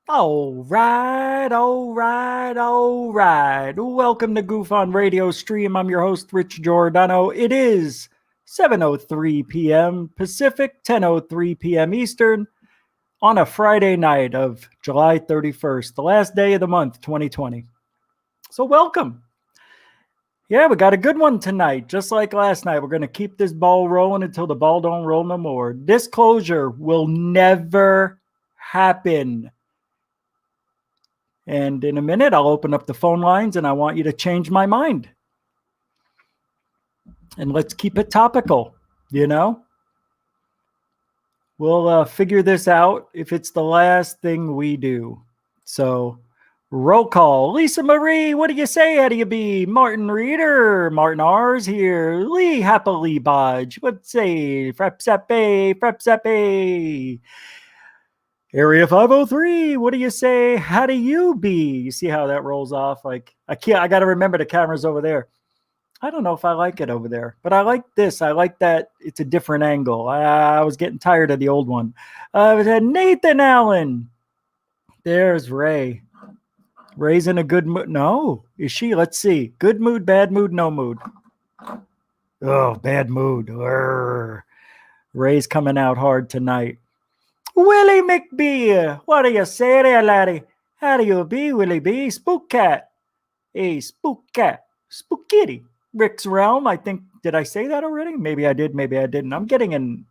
All right, all right, all right. Welcome to GUFONRadioStream. I'm your host, Rich Giordano. It is 7:03 p.m. Pacific, 10:03 p.m. Eastern on a Friday night of July 31st, the last day of the month, 2020. So welcome. Yeah, we got a good one tonight. Just like last night, we're going to keep this ball rolling until the ball don't roll no more. Disclosure will never happen. And in a minute, I'll open up the phone lines and I want you to change my mind. And let's keep it topical, you know? We'll figure this out if it's the last thing we do. So, roll call. Lisa Marie, what do you say? How do you be? Martin Reeder, Martin R's here. Lee Happily Bodge, what say? Frepsepe, Frepsepe. Area 503, what do you say? How do you be? You see how that rolls off? Like, I got to remember the camera's over there. I don't know if I like it over there, but I like this. I like that it's a different angle. I was getting tired of the old one. Nathan Allen. There's Ray. Ray's in a good mood. No, is she? Let's see. Good mood, bad mood, no mood. Oh, bad mood. Urgh. Ray's coming out hard tonight. Willie McBee, what do you say there, laddie? How do you be, Willie B? Spook cat. Hey, spook cat. Spook kitty. Rick's Realm, I think. Did I say that already? Maybe I did, maybe I didn't. I'm getting an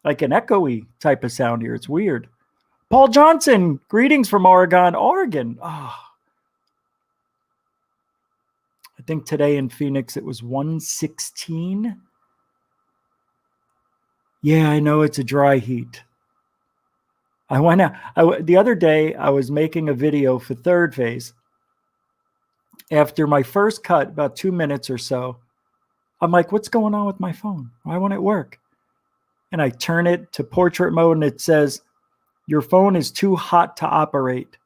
echoey type of sound here. It's weird. Paul Johnson, greetings from Oregon. Oh, I think today in Phoenix it was 116. Yeah, I know it's a dry heat. I went out. The other day, I was making a video for third phase. After my first cut, about 2 minutes or so, I'm like, what's going on with my phone? Why won't it work? And I turn it to portrait mode and it says, your phone is too hot to operate.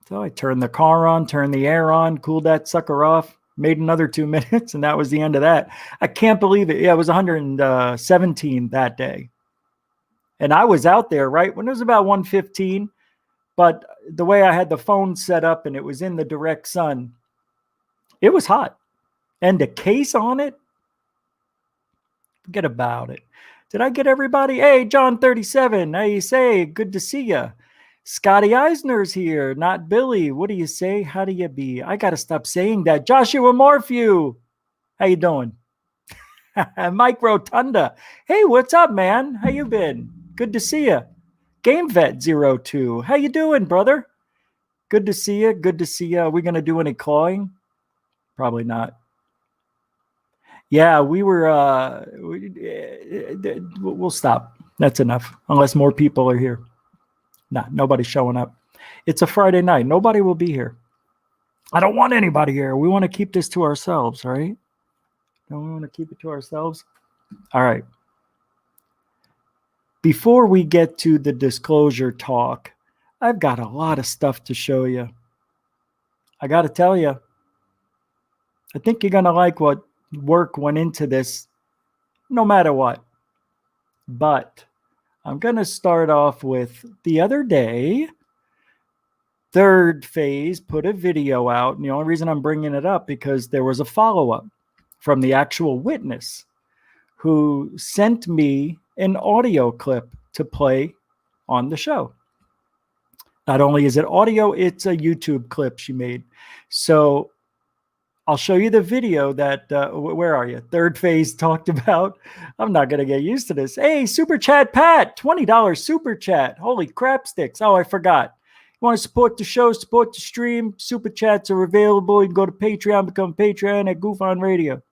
So I turned the car on, turned the air on, cooled that sucker off, made another 2 minutes, and that was the end of that. I can't believe it. Yeah, it was 117 that day. And I was out there, right, when it was about 115. But the way I had the phone set up and it was in the direct sun, it was hot. And the case on it, forget about it. Did I get everybody? Hey, John 37, how you say? Good to see you. Scotty Eisner's here, not Billy. What do you say? How do you be? I got to stop saying that. Joshua Morphew, how you doing? Mike Rotunda, hey, what's up, man? How you been? Good to see you. GameVet02, how you doing, brother? Good to see you. Good to see you. Are we going to do any clawing? Probably not. Yeah, we'll stop. That's enough. Unless more people are here. Nah, nobody's showing up. It's a Friday night. Nobody will be here. I don't want anybody here. We want to keep this to ourselves, right? Don't we want to keep it to ourselves? All right. Before we get to the disclosure talk, I've got a lot of stuff to show you. I got to tell you, I think you're going to like what work went into this, no matter what. But I'm going to start off with the other day, third phase put a video out. And the only reason I'm bringing it up because there was a follow-up from the actual witness who sent me an audio clip to play on the show. Not only is it audio, it's a YouTube clip she made. So I'll show you the video that, where are you? Third phase talked about. I'm not going to get used to this. Hey, Super Chat Pat, $20 Super Chat. Holy crap sticks. Oh, I forgot. You want to support the show, support the stream, Super Chats are available. You can go to Patreon, become Patreon at GUFON Radio.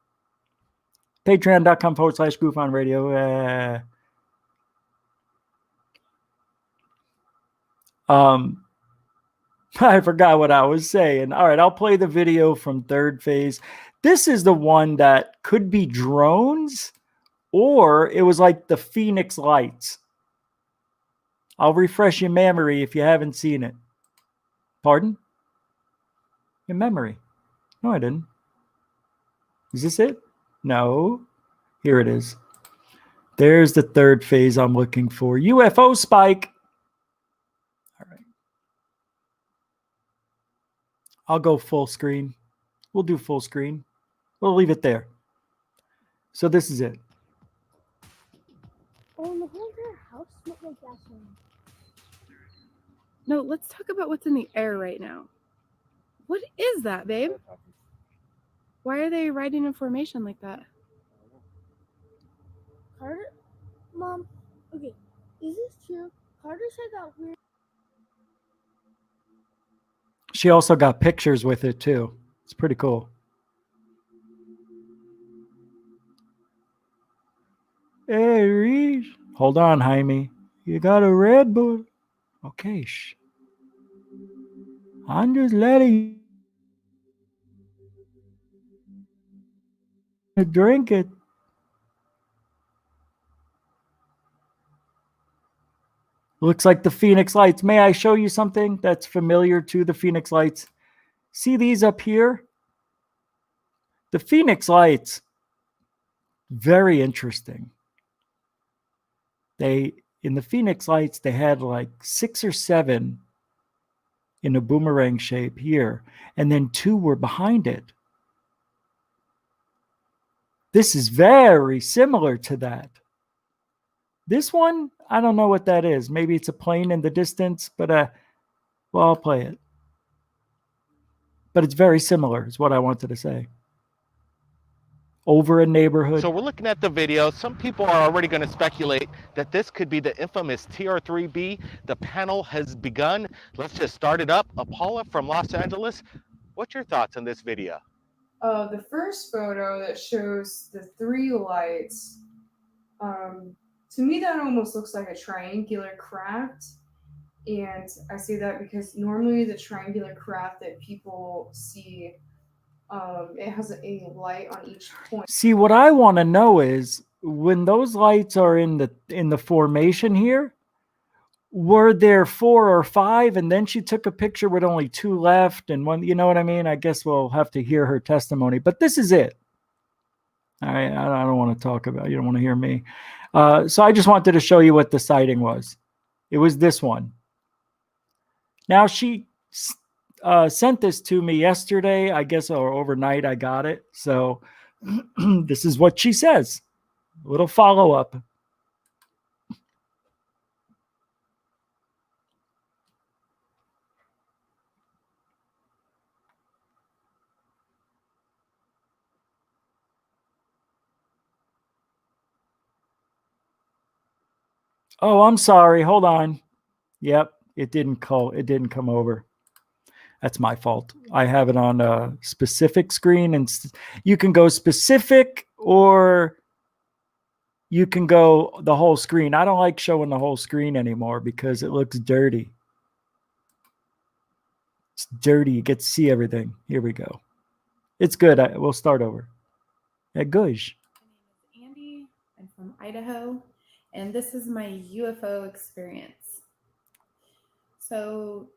Patreon.com/GUFON Radio. I forgot what I was saying. All right, I'll play the video from third phase. This is the one that could be drones or it was like the Phoenix Lights. I'll refresh your memory if you haven't seen it. Pardon? Your memory. No, I didn't. Is this it? No. Here it is. There's the third phase I'm looking for. UFO spike. All right. I'll go full screen. We'll do full screen. We'll leave it there. So this is it. Oh, and the whole entire house smelled like gasoline. No, let's talk about what's in the air right now. What is that, babe? Why are they riding in formation like that? Carter, Mom, okay, is this true? Carter said that we're. She also got pictures with it too. It's pretty cool. Hey, Reese. Hold on, Jaime. You got a Red Bull? Okay, shh. I'm just letting you drink it. Looks like the Phoenix Lights. May I show you something that's familiar to the Phoenix Lights? See these up here? The Phoenix Lights, very interesting. In the Phoenix Lights, they had like 6 or 7 in a boomerang shape here, and then 2 were behind it. This is very similar to that. This one, I don't know what that is. Maybe it's a plane in the distance, but well, I'll play it. But it's very similar, is what I wanted to say. Over a neighborhood. So we're looking at the video. Some people are already going to speculate that this could be the infamous TR-3B. The panel has begun. Let's just start it up. Paula from Los Angeles, what's your thoughts on this video? The first photo that shows the 3 lights, to me that almost looks like a triangular craft. And I say that because normally the triangular craft that people see, it has a light on each point. See, what I want to know is when those lights are in the formation here, were there 4 or 5 and then she took a picture with only 2 left and one, you know what I mean? I guess we'll have to hear her testimony, but this is it. All right, I don't want to talk about, you don't want to hear me. So I just wanted to show you what the sighting was. It was this one. Now she sent this to me yesterday, I guess, or overnight I got it. So this is what she says. A little follow-up. Oh, I'm sorry. Hold on. Yep, it didn't come over. That's my fault. I have it on a specific screen, and you can go specific or you can go the whole screen. I don't like showing the whole screen anymore because it looks dirty. It's dirty. You get to see everything. Here we go. It's good. We'll start over. Yeah, gosh. My name is Andy. I'm from Idaho, and this is my UFO experience. So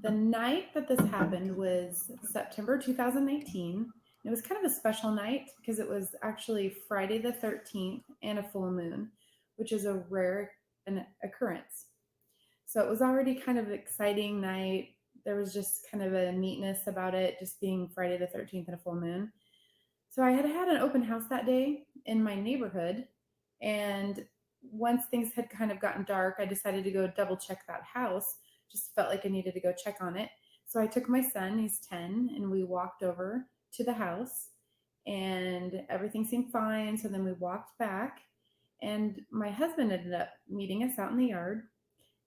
the night that this happened was September 2019. It was kind of a special night because it was actually Friday the 13th and a full moon, which is a rare occurrence. So it was already kind of an exciting night. There was just kind of a neatness about it, just being Friday the 13th and a full moon. So I had an open house that day in my neighborhood. And once things had kind of gotten dark, I decided to go double check that house. Just felt like I needed to go check on it. So I took my son, he's 10, and we walked over to the house and everything seemed fine. So then we walked back and my husband ended up meeting us out in the yard.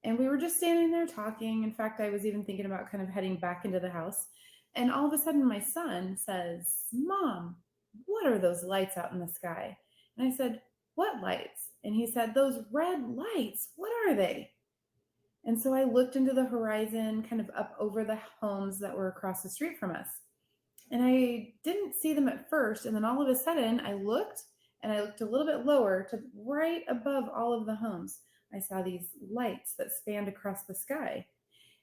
And we were just standing there talking. In fact, I was even thinking about kind of heading back into the house. And all of a sudden my son says, "Mom, what are those lights out in the sky?" And I said, "What lights?" And he said, "Those red lights, what are they?" And so I looked into the horizon, kind of up over the homes that were across the street from us. And I didn't see them at first. And then all of a sudden I looked a little bit lower to right above all of the homes. I saw these lights that spanned across the sky,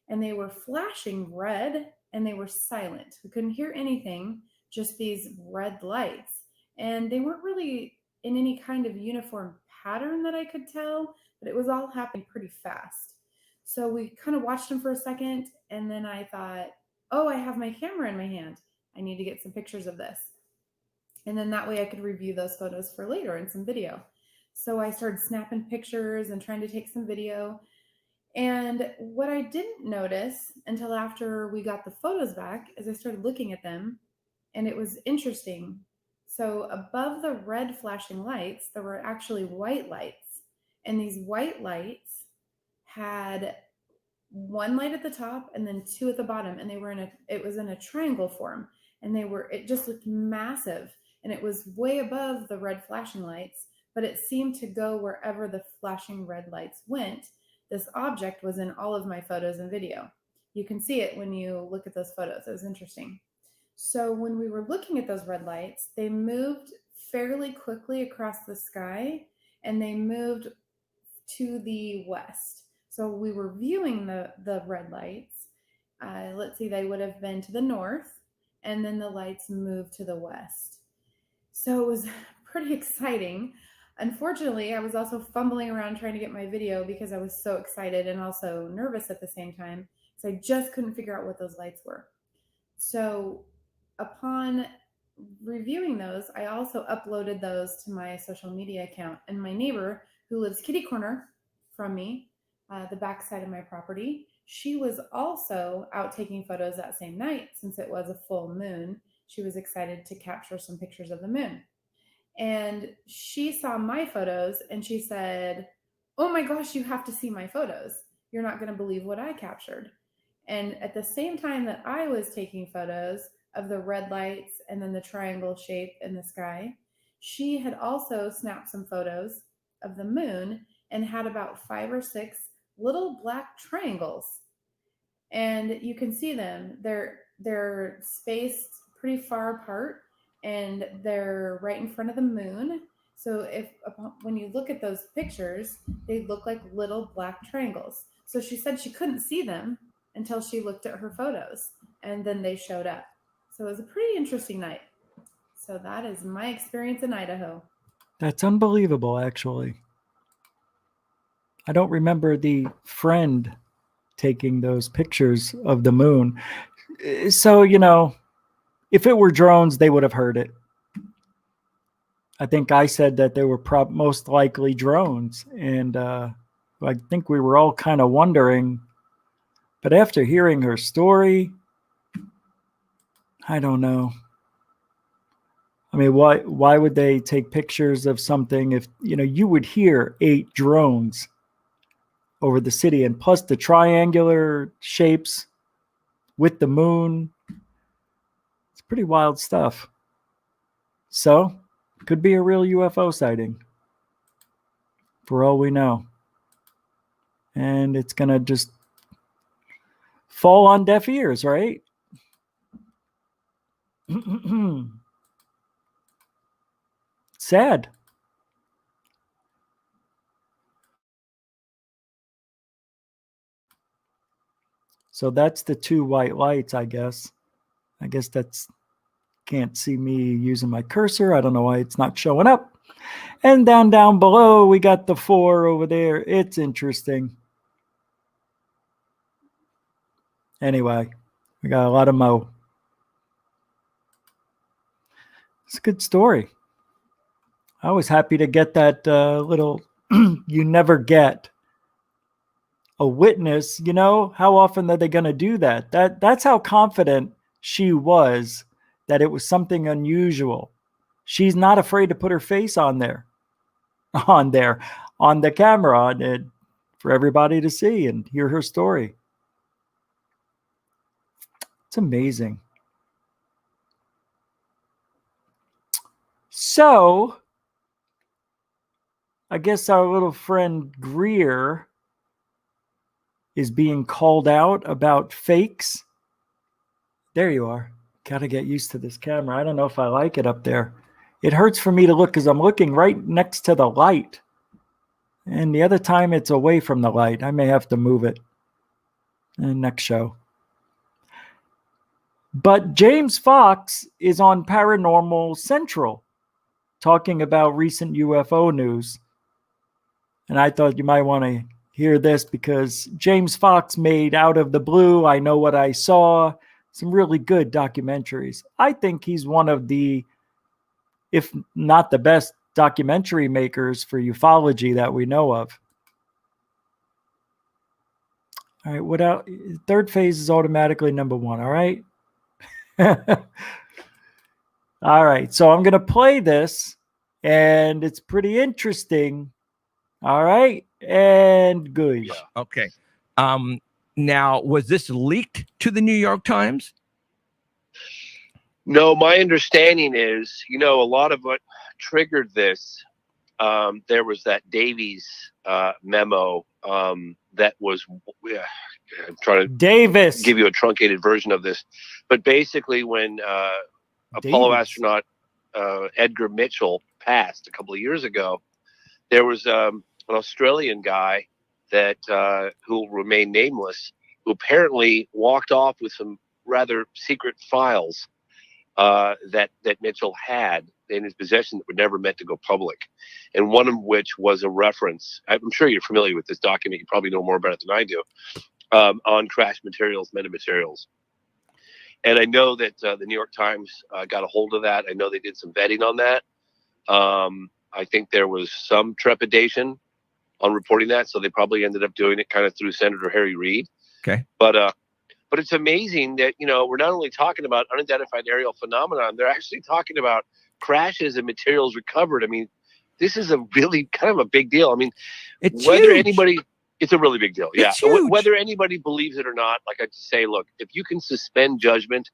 and they were flashing red and they were silent. We couldn't hear anything, just these red lights. And they weren't really in any kind of uniform pattern that I could tell, but it was all happening pretty fast. So we kind of watched them for a second, and then I thought, oh, I have my camera in my hand. I need to get some pictures of this. And then that way I could review those photos for later in some video. So I started snapping pictures and trying to take some video. And what I didn't notice until after we got the photos back is I started looking at them, and it was interesting. So above the red flashing lights, there were actually white lights. And these white lights had one light at the top and then two at the bottom, and it was in a triangle form, and it just looked massive, and it was way above the red flashing lights, but it seemed to go wherever the flashing red lights went. This object was in all of my photos and video. You can see it when you look at those photos. It was interesting. So when we were looking at those red lights, they moved fairly quickly across the sky, and they moved to the west. So we were viewing the red lights. Let's see, they would have been to the north, and then the lights moved to the west. So it was pretty exciting. Unfortunately, I was also fumbling around trying to get my video because I was so excited and also nervous at the same time. So I just couldn't figure out what those lights were. So upon reviewing those, I also uploaded those to my social media account. And my neighbor, who lives kitty corner from me, the back side of my property, she was also out taking photos that same night. Since it was a full moon, she was excited to capture some pictures of the moon. And she saw my photos and she said, oh my gosh, you have to see my photos. You're not going to believe what I captured. And at the same time that I was taking photos of the red lights and then the triangle shape in the sky, she had also snapped some photos of the moon and had about 5 or 6 little black triangles. And you can see them. They're spaced pretty far apart, and they're right in front of the moon. So when you look at those pictures, they look like little black triangles. So she said she couldn't see them until she looked at her photos, and then they showed up. So it was a pretty interesting night. So that is my experience in Idaho. That's unbelievable, actually. I don't remember the friend taking those pictures of the moon. So, if it were drones, they would have heard it. I think I said that they were most likely drones. And I think we were all kind of wondering. But after hearing her story, I don't know. I mean, why would they take pictures of something if, you would hear 8 drones over the city, and plus the triangular shapes with the moon. It's pretty wild stuff. So, could be a real UFO sighting for all we know. And it's going to just fall on deaf ears, right? Sad. So that's the 2 white lights, I guess. I guess can't see me using my cursor. I don't know why it's not showing up. And down below, we got the 4 over there. It's interesting. Anyway, we got a lot of mo. It's a good story. I was happy to get that little, you never get a witness. How often are they going to do that? That's how confident she was that it was something unusual. She's not afraid to put her face on the camera for everybody to see and hear her story. It's amazing. So, I guess our little friend Greer is being called out about fakes. There you are. Gotta get used to this camera. I don't know if I like it up there. It hurts for me to look because I'm looking right next to the light. And the other time it's away from the light. I may have to move it in the next show. But James Fox is on Paranormal Central talking about recent UFO news. And I thought you might want to hear this because James Fox made Out of the Blue, I Know What I Saw, some really good documentaries. I think he's one of the, if not the best documentary makers for ufology that we know of. All right, what third phase is automatically number one, all right? All right, so I'm going to play this, and it's pretty interesting. All right, and good. Okay. Now, was this leaked to the New York Times? No, my understanding is, a lot of what triggered this, there was that Davies memo that was, I'm trying to Davis. give you a truncated version of this, but basically when Apollo astronaut Edgar Mitchell passed a couple of years ago, there was an Australian guy that who will remain nameless, who apparently walked off with some rather secret files that Mitchell had in his possession that were never meant to go public, and one of which was a reference. I'm sure you're familiar with this document. You probably know more about it than I do, on crash materials, metamaterials. And I know that the New York Times got a hold of that. I know they did some vetting on that. I think there was some trepidation on reporting that, so they probably ended up doing it kind of through Senator Harry Reid. Okay. But it's amazing that, we're not only talking about unidentified aerial phenomenon, they're actually talking about crashes and materials recovered. I mean, this is a really kind of a big deal. I mean, it's a really big deal. Yeah. Whether anybody believes it or not, like I just say, look, if you can suspend judgment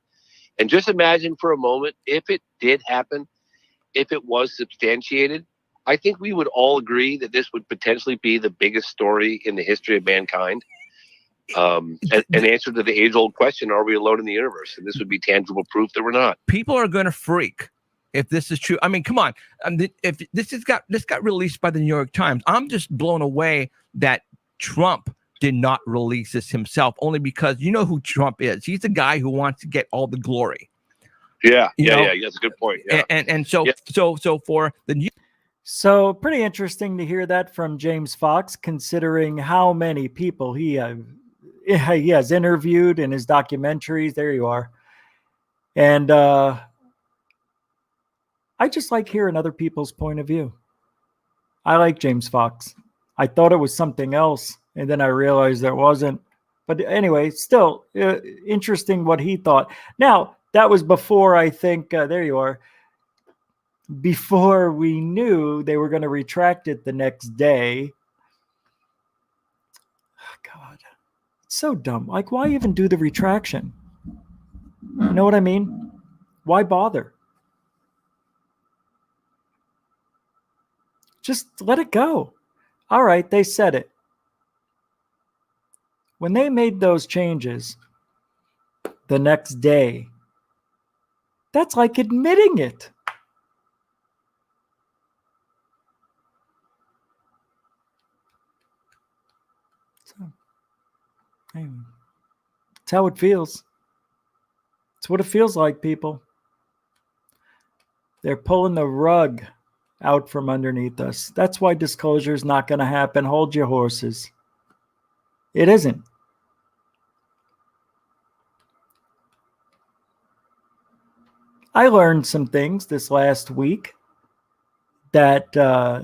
and just imagine for a moment, if it did happen, if it was substantiated, I think we would all agree that this would potentially be the biggest story in the history of mankind. An answer to the age-old question, are we alone in the universe? And this would be tangible proof that we're not. People are going to freak if this is true. I mean, come on. If this got released by the New York Times, I'm just blown away that Trump did not release this himself, only because you know who Trump is. He's the guy who wants to get all the glory. Yeah. That's a good point. Yeah. And so for the New. So pretty interesting to hear that from James Fox, considering how many people he has interviewed in his documentaries. There you are. And I just like hearing other people's point of view. I like James Fox. I thought it was something else, and then I realized there wasn't. But anyway, still interesting what he thought. Now, that was before, I think, there you are, before we knew they were going to retract it the next day. Oh, God, it's so dumb. Like, why even do the retraction? You know what I mean? Why bother? Just let it go. All right, they said it. When they made those changes the next day, that's like admitting it. So, anyway, it's how it feels. It's what it feels like, people. They're pulling the rug out from underneath us. That's why disclosure is not going to happen. Hold your horses. It isn't. I learned some things this last week that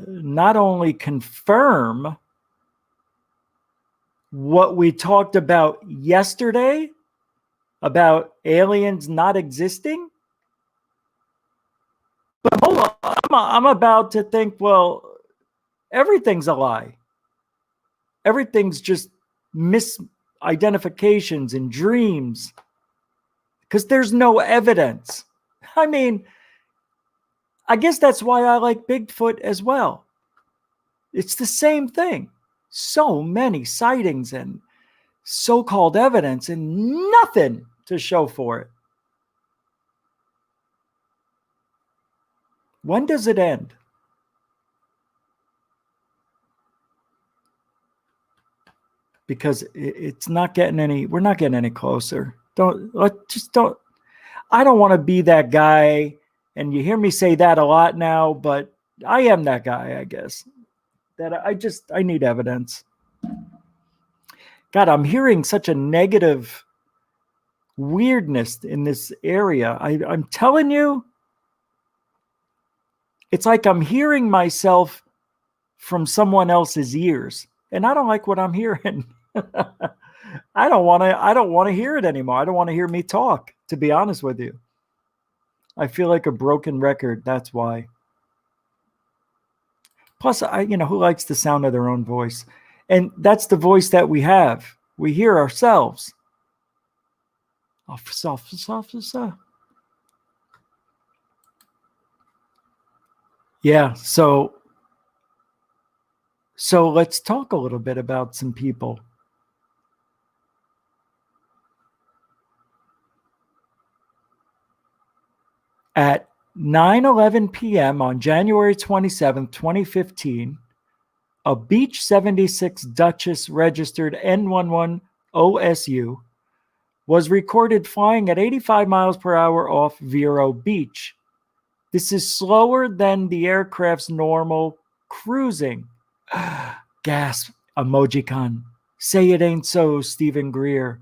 not only confirm what we talked about yesterday about aliens not existing, but hold on, I'm about to think, well, everything's a lie. Everything's just misidentifications and dreams because there's no evidence. I mean, I guess that's why I like Bigfoot as well. It's the same thing. So many sightings and so-called evidence and nothing to show for it. When does it end? Because it's not getting any, we're not getting any closer. I don't want to be that guy, and you hear me say that a lot now, but I am that guy, I guess, that I need evidence. God, I'm hearing such a negative weirdness in this area. I'm telling you, it's like I'm hearing myself from someone else's ears, and I don't like what I'm hearing. I don't want to hear it anymore. I don't want to hear me talk, to be honest with you. I feel like a broken record. That's why. Plus, who likes the sound of their own voice? And that's the voice that we have. We hear ourselves. Officer. Yeah, so let's talk a little bit about some people. At 9:11 p.m. on January 27, 2015, a Beech 76 Duchess registered N11 OSU was recorded flying at 85 miles per hour off Vero Beach. This is slower than the aircraft's normal cruising. Gasp, emojicon. Say it ain't so, Stephen Greer.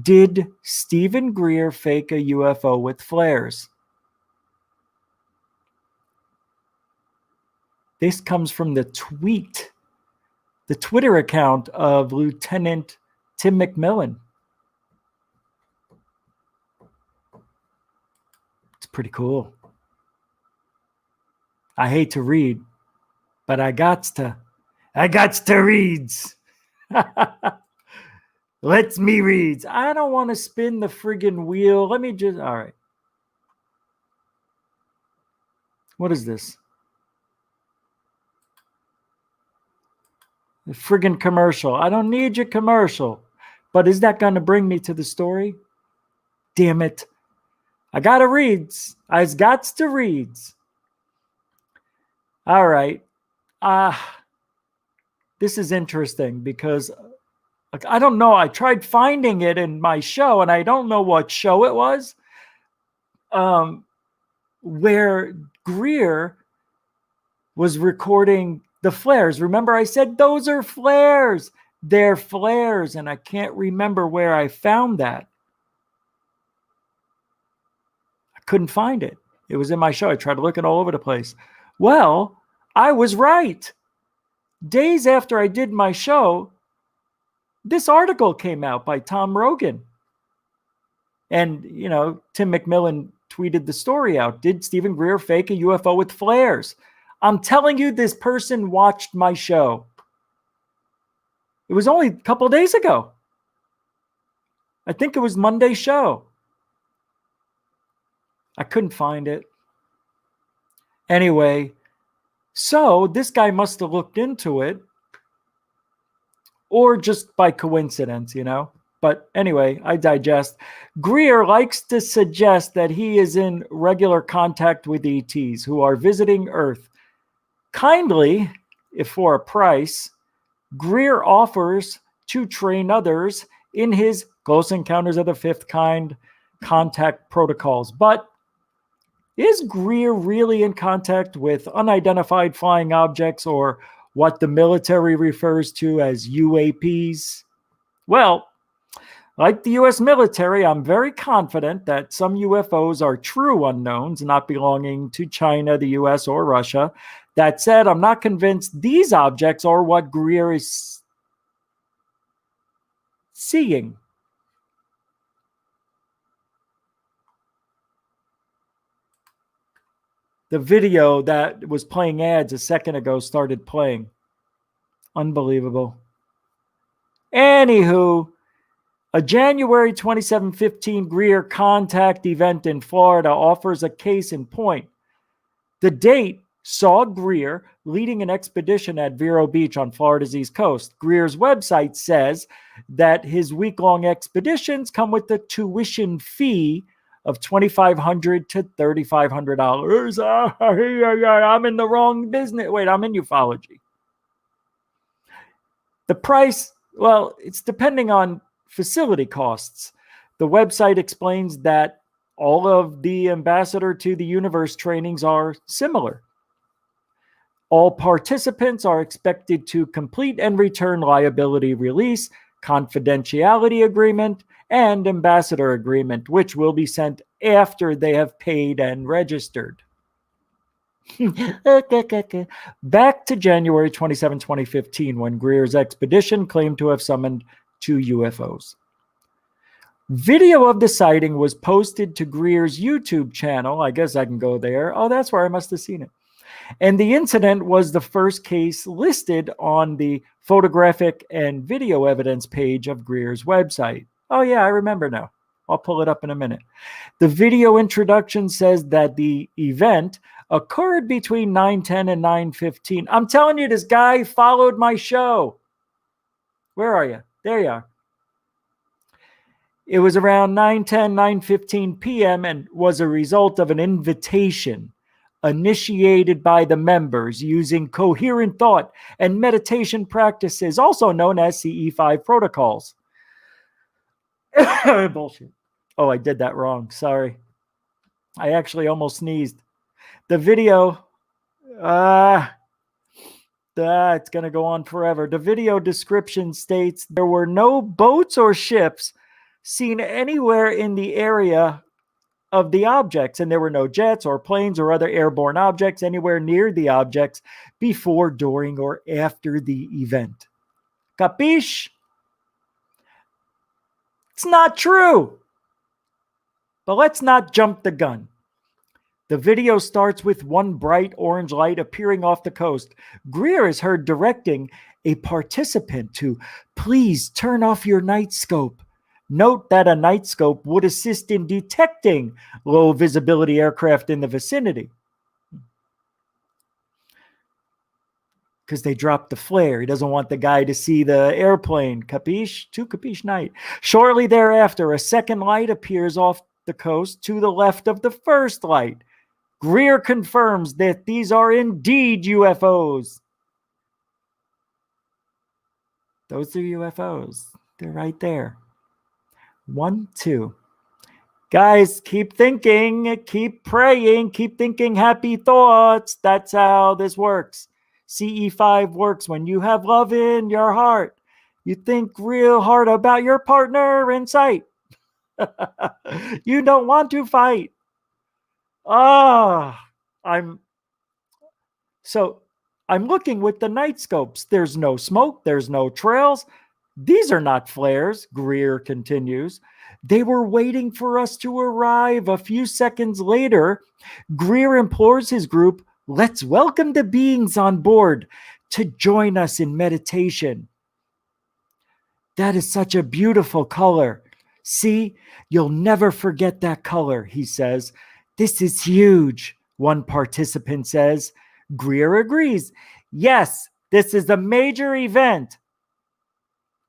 Did Stephen Greer fake a UFO with flares? This comes from the Twitter account of Lieutenant Tim McMillan. It's pretty cool. I hate to read, but I got to reads. Let's me reads. I don't want to spin the friggin' wheel. All right. What is this? The friggin' commercial. I don't need your commercial. But is that going to bring me to the story? Damn it. I got to reads. I've got to reads. All right. This is interesting because I don't know. I tried finding it in my show, and I don't know what show it was, where Greer was recording the flares. Remember, I said those are flares. They're flares, and I can't remember where I found that. I couldn't find it. It was in my show. I tried to look it all over the place. Well, I was right. Days after I did my show, this article came out by Tom Rogan. And, Tim McMillan tweeted the story out. Did Stephen Greer fake a UFO with flares? I'm telling you, this person watched my show. It was only a couple of days ago. I think it was Monday's show. I couldn't find it. Anyway, so this guy must have looked into it, or just by coincidence, But anyway, I digest. Greer likes to suggest that he is in regular contact with ETs who are visiting Earth. Kindly, if for a price, Greer offers to train others in his Close Encounters of the Fifth Kind contact protocols. But is Greer really in contact with unidentified flying objects, or what the military refers to as UAPs? Well, like the U.S. military, I'm very confident that some UFOs are true unknowns, not belonging to China, the U.S., or Russia. That said, I'm not convinced these objects are what Greer is seeing. The video that was playing ads a second ago started playing. Unbelievable. Anywho, a January 27-15 Greer contact event in Florida offers a case in point. The date saw Greer leading an expedition at Vero Beach on Florida's East Coast. Greer's website says that his week-long expeditions come with a tuition fee of $2,500 to $3,500. I'm in the wrong business. Wait, I'm in ufology. The price, well, it's depending on facility costs. The website explains that all of the Ambassador to the Universe trainings are similar. All participants are expected to complete and return liability release, confidentiality agreement, and ambassador agreement, which will be sent after they have paid and registered. Back to January 27, 2015, when Greer's expedition claimed to have summoned 2 UFOs. Video of the sighting was posted to Greer's YouTube channel. I guess I can go there. Oh, that's where I must have seen it. And the incident was the first case listed on the photographic and video evidence page of Greer's website. Oh, yeah, I remember now. I'll pull it up in a minute. The video introduction says that the event occurred between 9:10 and 9:15. I'm telling you, this guy followed my show. Where are you? There you are. It was around 9:10, 9:15 p.m. and was a result of an invitation initiated by the members using coherent thought and meditation practices, also known as CE5 protocols. Bullshit. Oh, I did that wrong. Sorry. I actually almost sneezed. The video, it's going to go on forever. The video description states there were no boats or ships seen anywhere in the area of the objects, and there were no jets or planes or other airborne objects anywhere near the objects before, during, or after the event. Capiche? It's not true. But let's not jump the gun. The video starts with one bright orange light appearing off the coast. Greer is heard directing a participant to please turn off your night scope. Note that a night scope would assist in detecting low visibility aircraft in the vicinity. Because they dropped the flare. He doesn't want the guy to see the airplane. Capiche? To capiche night. Shortly thereafter, a second light appears off the coast to the left of the first light. Greer confirms that these are indeed UFOs. Those are UFOs. They're right there. 1, 2. Guys, keep thinking, keep praying, keep thinking happy thoughts. That's how this works. CE5 works when you have love in your heart. You think real hard about your partner in sight. You don't want to fight. I'm looking with the night scopes. There's no smoke. There's no trails. These are not flares, Greer continues. They were waiting for us to arrive. A few seconds later, Greer implores his group, let's welcome the beings on board to join us in meditation. That is such a beautiful color. See, you'll never forget that color, he says. This is huge, one participant says. Greer agrees. Yes, this is a major event.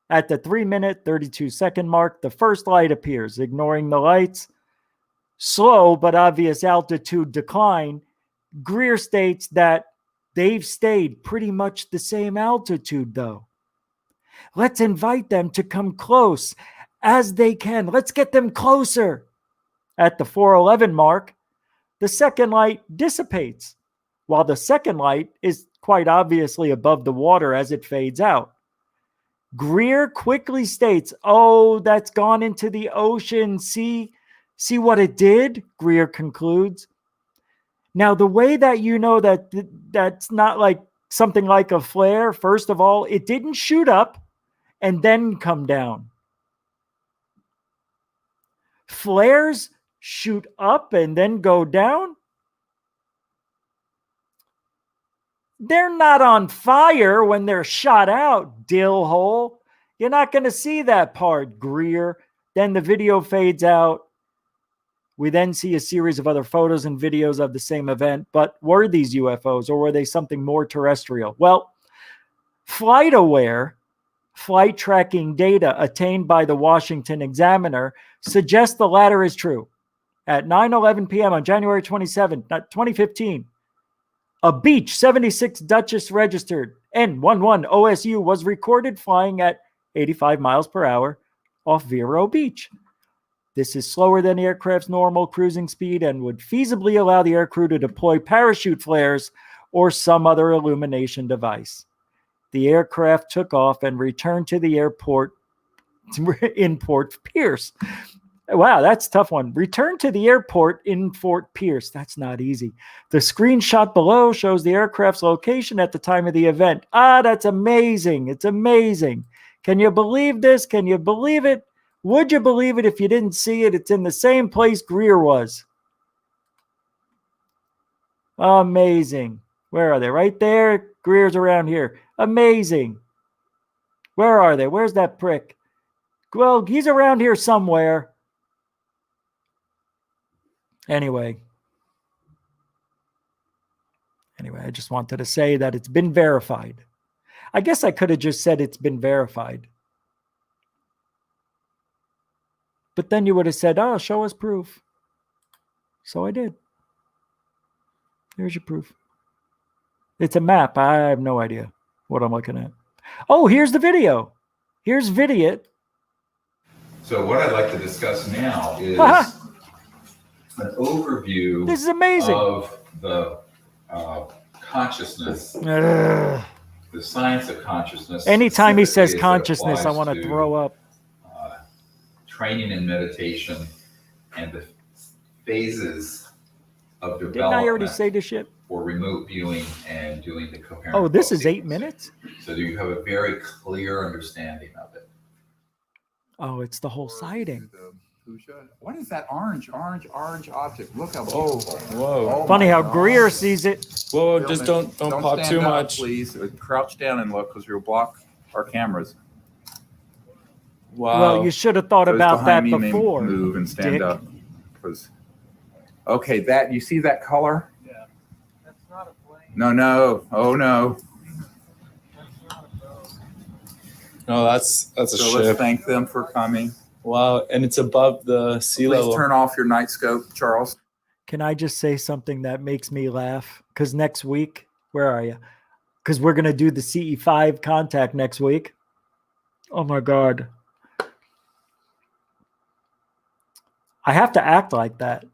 At the 3-minute, 32-second mark, the first light appears, ignoring the lights. Slow but obvious altitude decline. Greer states that they've stayed pretty much the same altitude, though. Let's invite them to come close as they can. Let's get them closer. At the 4:11 mark, the second light dissipates, while the second light is quite obviously above the water as it fades out. Greer quickly states, oh, that's gone into the ocean. See what it did? Greer concludes. Now, the way that you know that's not like something like a flare, first of all, it didn't shoot up and then come down. Flares shoot up and then go down. They're not on fire when they're shot out, dill hole. You're not going to see that part, Greer. Then the video fades out. We then see a series of other photos and videos of the same event. But were these UFOs or were they something more terrestrial? Well, FlightAware, flight tracking data attained by the Washington Examiner, suggests the latter is true. At 9:11 p.m. on January 27, 2015, a Beech 76 Duchess registered N11 OSU was recorded flying at 85 miles per hour off Vero Beach. This is slower than the aircraft's normal cruising speed and would feasibly allow the aircrew to deploy parachute flares or some other illumination device. The aircraft took off and returned to the airport in Fort Pierce. Wow, that's a tough one. Return to the airport in Fort Pierce. That's not easy. The screenshot below shows the aircraft's location at the time of the event. Ah, that's amazing. It's amazing. Can you believe this? Can you believe it? Would you believe it if you didn't see it? It's in the same place Greer was. Amazing. Where are they? Right there. Greer's around here. Amazing. Where are they? Where's that prick? Well, he's around here somewhere. Anyway, I just wanted to say that it's been verified. I guess I could have just said it's been verified. But then you would have said, oh, show us proof. So I did. Here's your proof. It's a map. I have no idea what I'm looking at. Oh, here's the video. Here's video. So what I'd like to discuss now is an overview this is amazing. of the consciousness, Ugh. the science of consciousness. Anytime he says specifically as it consciousness, I applies want to throw up. Training in meditation and the phases of development. Didn't I already say this shit? For remote viewing and doing the coherent. Oh, this is sequencing. 8 minutes? So do you have a very clear understanding of it? Oh, it's the whole sighting. What is that orange object? Look how beautiful. Whoa. Oh Funny my how God. Greer sees it. Whoa, just don't pop stand too up, much. please. Crouch down and look, because you'll block our cameras. Wow. Well, you should have thought Those about that behind me may before. move and stand dick. up. Okay, that you see that color? Yeah. That's not a plane. No. Oh no. No, that's a So ship. let's thank them for coming. Wow, and it's above the sea Please level. turn off your night scope, Charles. Can I just say something that makes me laugh? Because next week, where are you? Because we're going to do the CE5 contact next week. Oh my God. I have to act like that.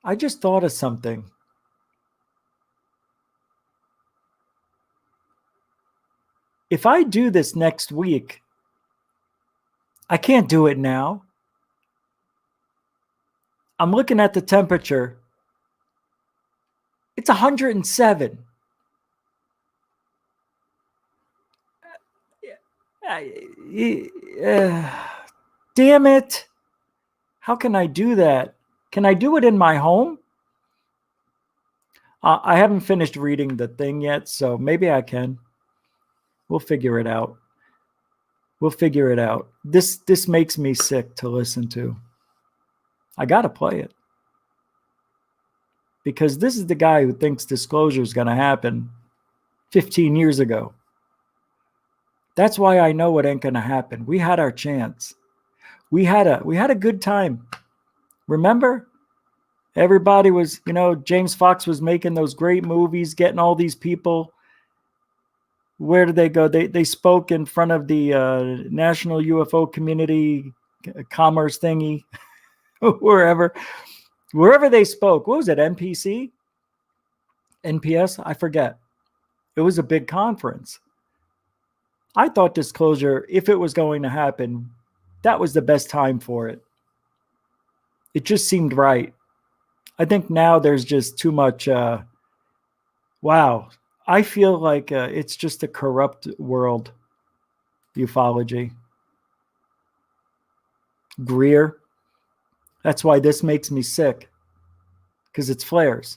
I just thought of something. If I do this next week, I can't do it now. I'm looking at the temperature. It's 107. Damn it. How can I do that? Can I do it in my home? I haven't finished reading the thing yet, so maybe I can. We'll figure it out. We'll figure it out. This makes me sick to listen to. I got to play it. Because this is the guy who thinks disclosure is going to happen 15 years ago. That's why I know it ain't going to happen. We had our chance. We had a good time. Remember? Everybody was, James Fox was making those great movies, getting all these people. Where did they go? They spoke in front of the National UFO Community Commerce thingy, wherever they spoke. What was it? NPC? NPS? I forget. It was a big conference. I thought disclosure, if it was going to happen, that was the best time for it. It just seemed right. I think now there's just too much. Wow. I feel like it's just a corrupt world. Ufology. Greer. That's why this makes me sick. Because it's flares.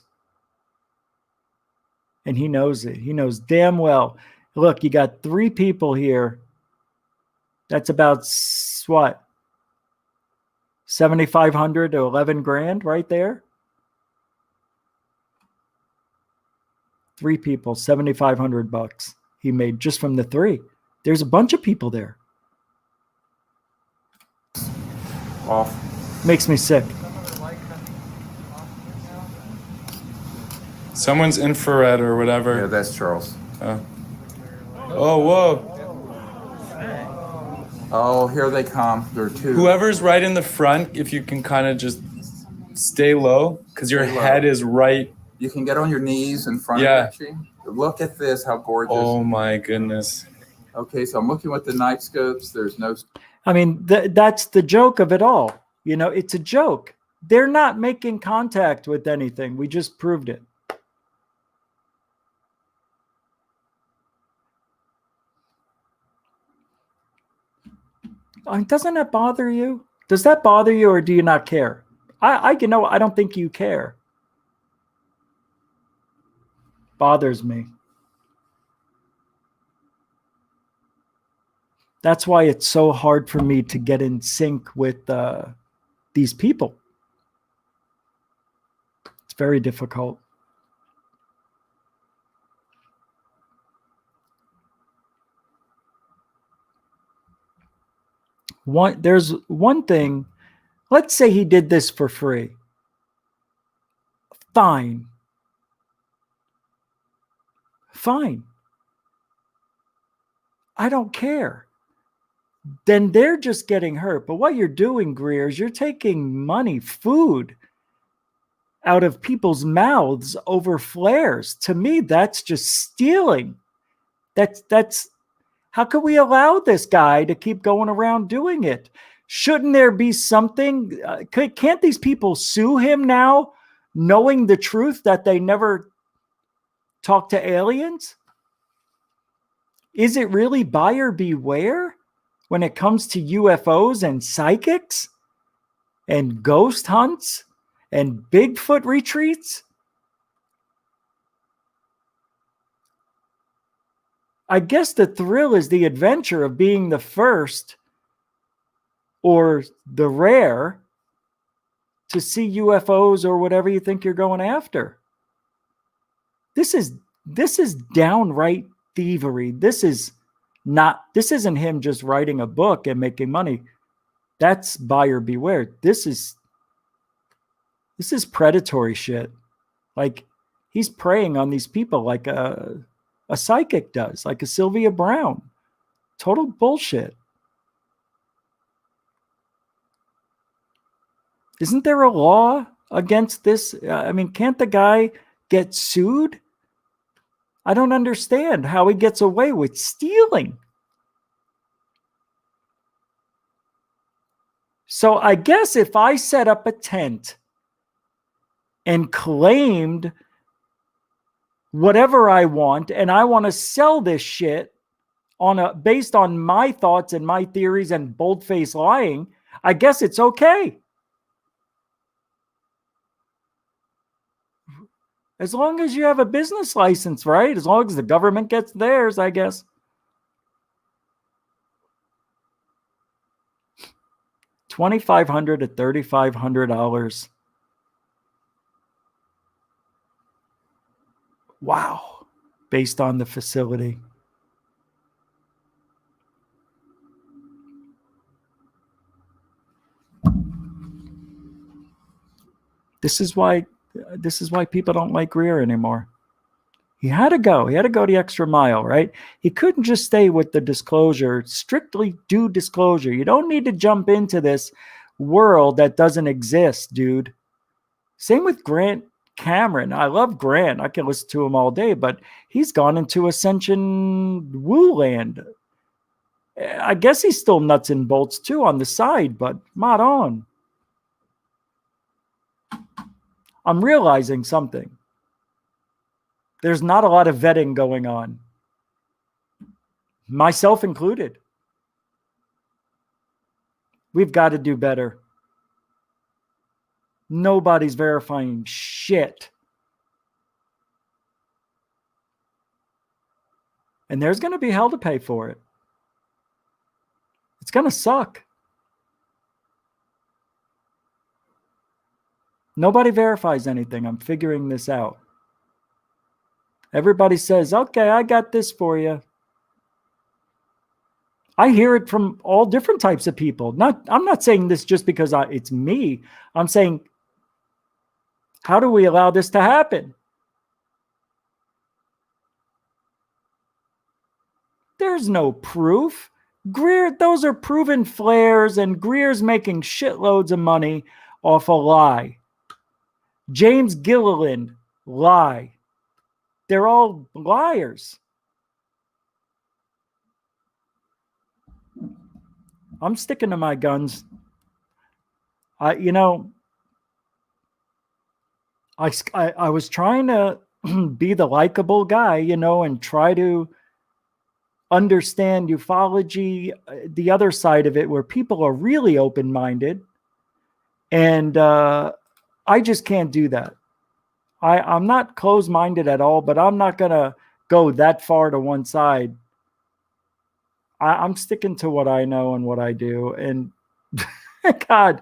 And he knows it. He knows damn well. Look, you got 3 people here. That's about what? 7,500 to 11 grand right there. 3 people, $7,500 he made just from the 3. There's a bunch of people there. Off. Makes me sick. Someone's infrared or whatever. Yeah, that's Charles. Oh, whoa. Oh, here they come. There are 2. Whoever's right in the front, if you can kind of just Stay low, because your Stay low. head is right. You can get on your knees in front Yeah. of Richie. Look at this, how gorgeous. Oh my goodness. Okay, so I'm looking with the night scopes. There's no. I mean, that's the joke of it all. You know, it's a joke. They're not making contact with anything. We just proved it. Doesn't that bother you? Does that bother you, or do you not care? I don't think you care. Bothers me. That's why it's so hard for me to get in sync with these people. It's very difficult. There's one thing. Let's say he did this for free. Fine. Fine. I don't care. Then they're just getting hurt. But what you're doing, Greer, is you're taking money, food, out of people's mouths over flares. To me, that's just stealing. That's how could we allow this guy to keep going around doing it? Shouldn't there be something? Can't these people sue him now, knowing the truth that they never talked to aliens? Is it really buyer beware when it comes to UFOs and psychics and ghost hunts and Bigfoot retreats? I guess the thrill is the adventure of being the first or the rare to see UFOs or whatever you think you're going after. This is downright thievery. This isn't him just writing a book and making money. That's buyer beware. This is predatory shit. Like, he's preying on these people like a psychic does, like a Sylvia Brown. Total bullshit. Isn't there a law against this? I mean, can't the guy get sued? I don't understand how he gets away with stealing. So I guess if I set up a tent and claimed whatever I want, and I want to sell this shit based on my thoughts and my theories and bold-faced lying, I guess it's okay. As long as you have a business license, right? As long as the government gets theirs, I guess. $2,500 to $3,500. Wow. Based on the facility. This is why people don't like Greer anymore. He had to go. He had to go the extra mile, right? He couldn't just stay with the disclosure, strictly do disclosure. You don't need to jump into this world that doesn't exist, dude. Same with Grant Cameron. I love Grant. I can listen to him all day, but he's gone into Ascension Woo land. I guess he's still nuts and bolts too on the side, but not on. I'm realizing something. There's not a lot of vetting going on. Myself included. We've got to do better. Nobody's verifying shit. And there's going to be hell to pay for it. It's going to suck. Nobody verifies anything. I'm figuring this out. Everybody says, okay, I got this for you. I hear it from all different types of people. I'm not saying this just because it's me. I'm saying, how do we allow this to happen? There's no proof. Greer, those are proven flares, and Greer's making shitloads of money off a lie. James Gilliland, lie. They're all liars. I'm sticking to my guns. I was trying to be the likable guy, and try to understand ufology, the other side of it, where people are really open-minded. And I just can't do that. I'm not closed-minded at all, but I'm not going to go that far to one side. I'm sticking to what I know and what I do. And God,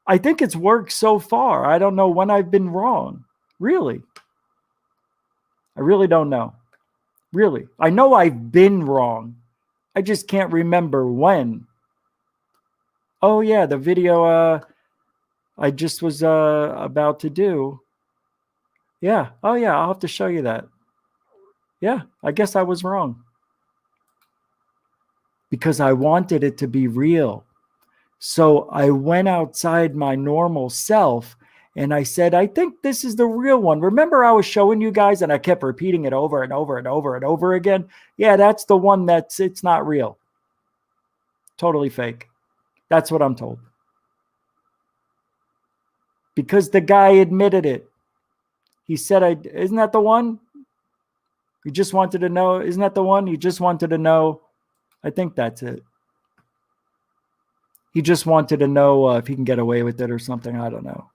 I think it's worked so far. I don't know when I've been wrong. Really. I really don't know. Really. I know I've been wrong. I just can't remember when. Oh, yeah, the video I just was about to do. Yeah. Oh, yeah, I'll have to show you that. Yeah, I guess I was wrong. Because I wanted it to be real. So I went outside my normal self and I said, I think this is the real one. Remember I was showing you guys and I kept repeating it over and over and over and over again? Yeah, that's the one it's not real. Totally fake. That's what I'm told. Because the guy admitted it. He said, isn't that the one? You just wanted to know. Isn't that the one? You just wanted to know. I think that's it. He just wanted to know if he can get away with it or something. I don't know.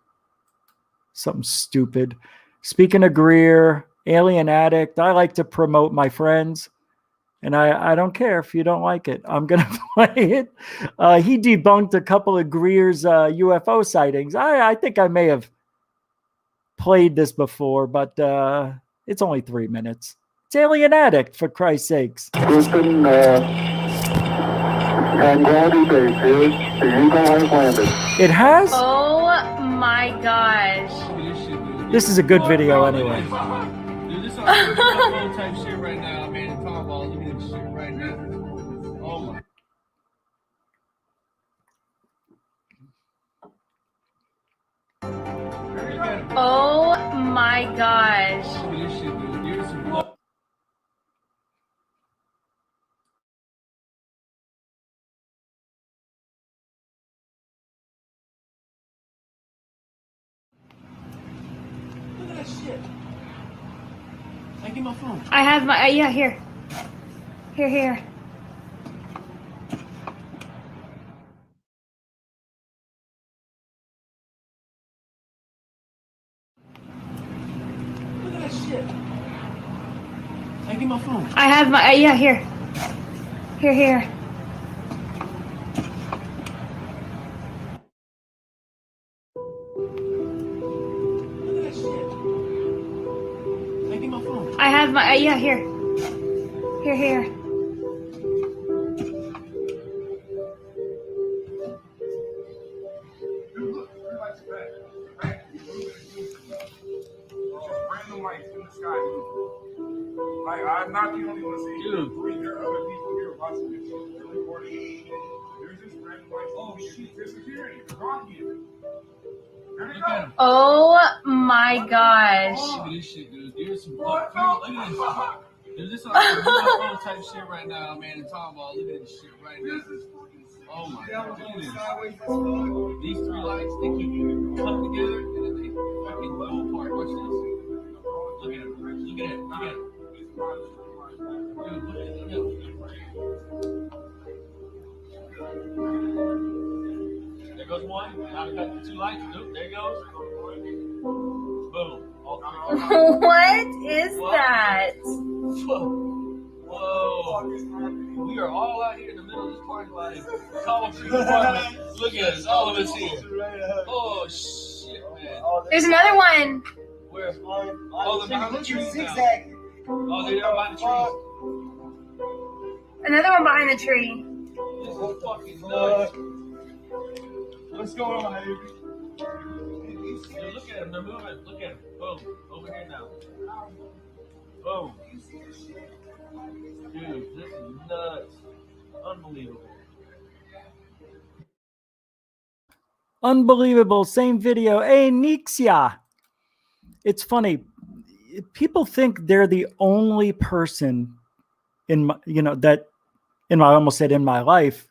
Something stupid. Speaking of Greer, Alien Addict, I like to promote my friends. And I don't care if you don't like it. I'm going to play it. He debunked a couple of Greer's UFO sightings. I think I may have played this before, but it's only 3 minutes. It's Alien Addict, for Christ's sakes. Houston, Tranquility Base here. The Eagle has landed. It has? Oh my gosh. This is a good video anyway. Dude, this is UFO type shit right now, man. Talking about looking at this shit right now. Oh my. Oh my gosh. Look at this shit, dude. Here's some blood. Look at that shit. I get my phone. I have my, yeah, here. Here. Look at that shit. I get my phone. I have my, yeah, here. Here. Look at that shit. I get my phone. I have my, yeah, here. Here. Random lights in the sky. Like, I'm not the only one seeing it. There are other people here watching this. They're recording it. There's just random lights. Oh, shit. Disappearing. They're gone here. There they go. Oh my gosh. Look at this shit, dude. There's some blood. Look at this. Dude, this is like UFO type shit right now, man. And talking about, look at this shit right now. Oh my god, look at this. These three lights, they keep cut together and then they fucking go apart. Watch this. Look at it. Look at it. Look at it. Dude, look at it. There goes one. Now I got the two lights. Nope, there goes. Boom. All three. What is that? Whoa. We are all out here in the middle of this parking lot. Look at us, all of us here. Oh, shit, man. There's another one. Where? Oh, they're behind the trees now. Oh, they're behind the trees. Another one behind the tree. This is fucking nuts. What's going on, Avery? Dude, look at them. They're moving. Look at them. Boom. Over here now. Boom. Dude, this is nuts. Unbelievable. Unbelievable. Same video. Hey, Nixia. it's funny. People think they're the only person in my, that in my, I almost said in my life.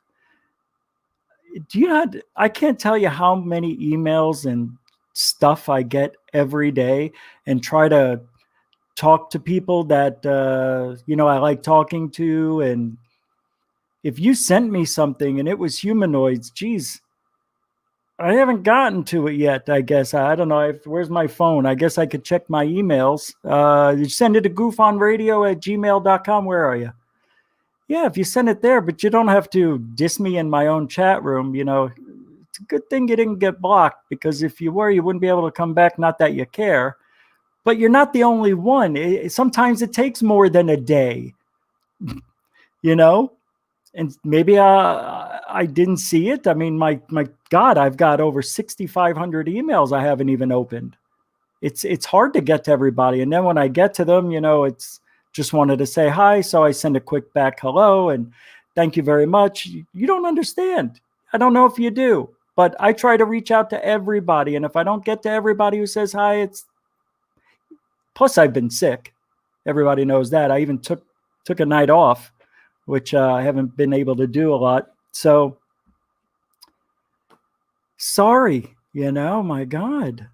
Do you not, I can't tell you how many emails and stuff I get every day and try to talk to people that, I like talking to. And if you sent me something and it was humanoids, geez, I haven't gotten to it yet, I guess. I don't know. Where's my phone? I guess I could check my emails. You send it to GUFONRadio@gmail.com. Where are you? Yeah, if you send it there, but you don't have to diss me in my own chat room. It's a good thing you didn't get blocked, because if you were, you wouldn't be able to come back. Not that you care, but you're not the only one. Sometimes it takes more than a day, and maybe I didn't see it. I mean, my God, I've got over 6,500 emails I haven't even opened. It's hard to get to everybody. And then when I get to them, it's just wanted to say hi. So I send a quick back hello and thank you very much. You don't understand. I don't know if you do, but I try to reach out to everybody. And if I don't get to everybody who says hi, plus I've been sick. Everybody knows that. I even took a night off, which I haven't been able to do a lot. So sorry, my God.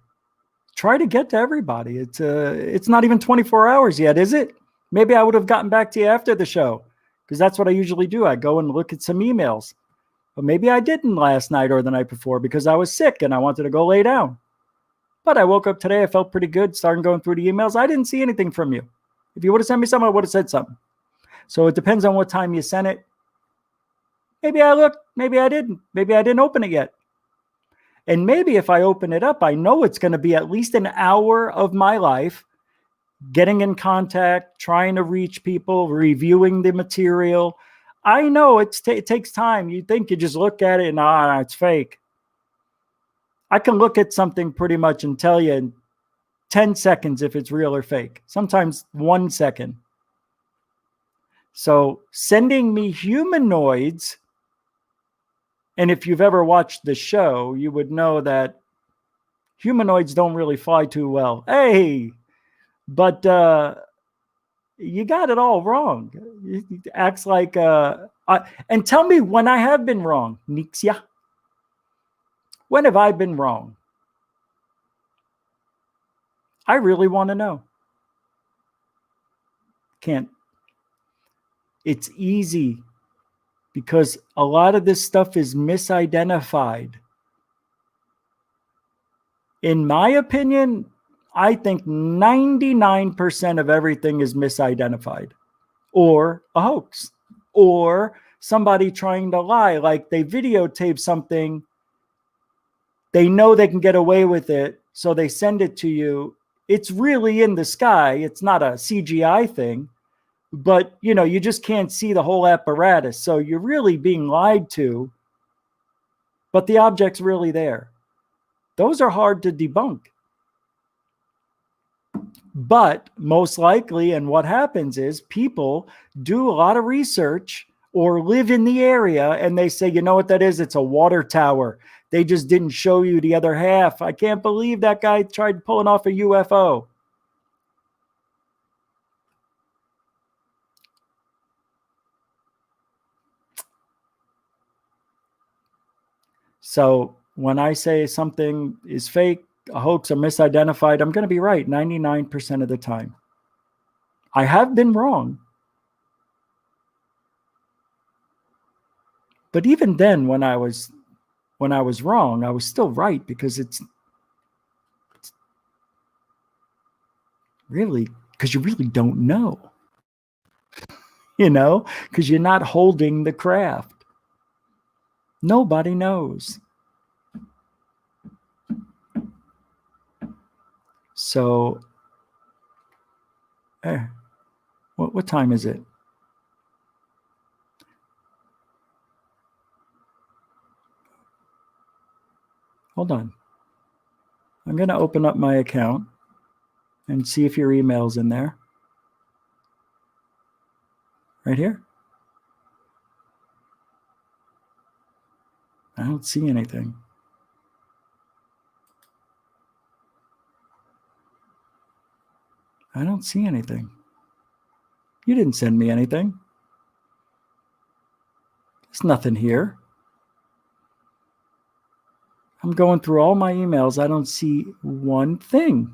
Try to get to everybody. It's not even 24 hours yet, is it? Maybe I would have gotten back to you after the show, because that's what I usually do. I go and look at some emails. But maybe I didn't last night or the night before because I was sick and I wanted to go lay down. But I woke up today. I felt pretty good. Started going through the emails. I didn't see anything from you. If you would have sent me something, I would have said something. So it depends on what time you sent it. Maybe I looked. Maybe I didn't. Maybe I didn't open it yet. And maybe if I open it up, I know it's going to be at least an hour of my life getting in contact, trying to reach people, reviewing the material. I know it takes time. You think you just look at it and, it's fake. I can look at something pretty much and tell you in 10 seconds if it's real or fake. Sometimes 1 second. So sending me humanoids, and if you've ever watched the show, you would know that humanoids don't really fly too well. Hey, but you got it all wrong. It acts like, and tell me when I have been wrong, Nixia. When have I been wrong? I really want to know. Can't. It's easy because a lot of this stuff is misidentified. In my opinion, I think 99% of everything is misidentified or a hoax or somebody trying to lie. Like they videotape something, they know they can get away with it, so they send it to you. It's really in the sky. It's not a CGI thing, but you just can't see the whole apparatus. So you're really being lied to, but the object's really there. Those are hard to debunk. But most likely, and what happens is people do a lot of research or live in the area and they say, you know what that is? It's a water tower. They just didn't show you the other half. I can't believe that guy tried pulling off a UFO. So when I say something is fake, a hoax, or misidentified, I'm going to be right 99% of the time. I have been wrong. But even then, when I was wrong, I was still right because it's really, because you really don't know, because you're not holding the craft. Nobody knows. So, what time is it? Hold on. I'm going to open up my account and see if your email's in there. Right here. I don't see anything. I don't see anything. You didn't send me anything. There's nothing here. I'm going through all my emails. I don't see one thing.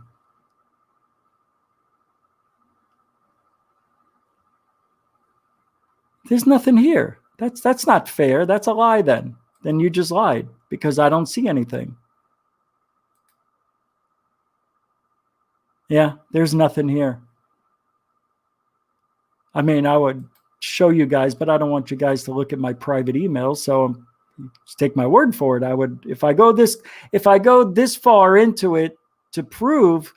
There's nothing here. That's not fair. That's a lie then. Then you just lied because I don't see anything. Yeah, there's nothing here. I mean, I would show you guys, but I don't want you guys to look at my private emails. So just take my word for it. I would, if I go this far into it to prove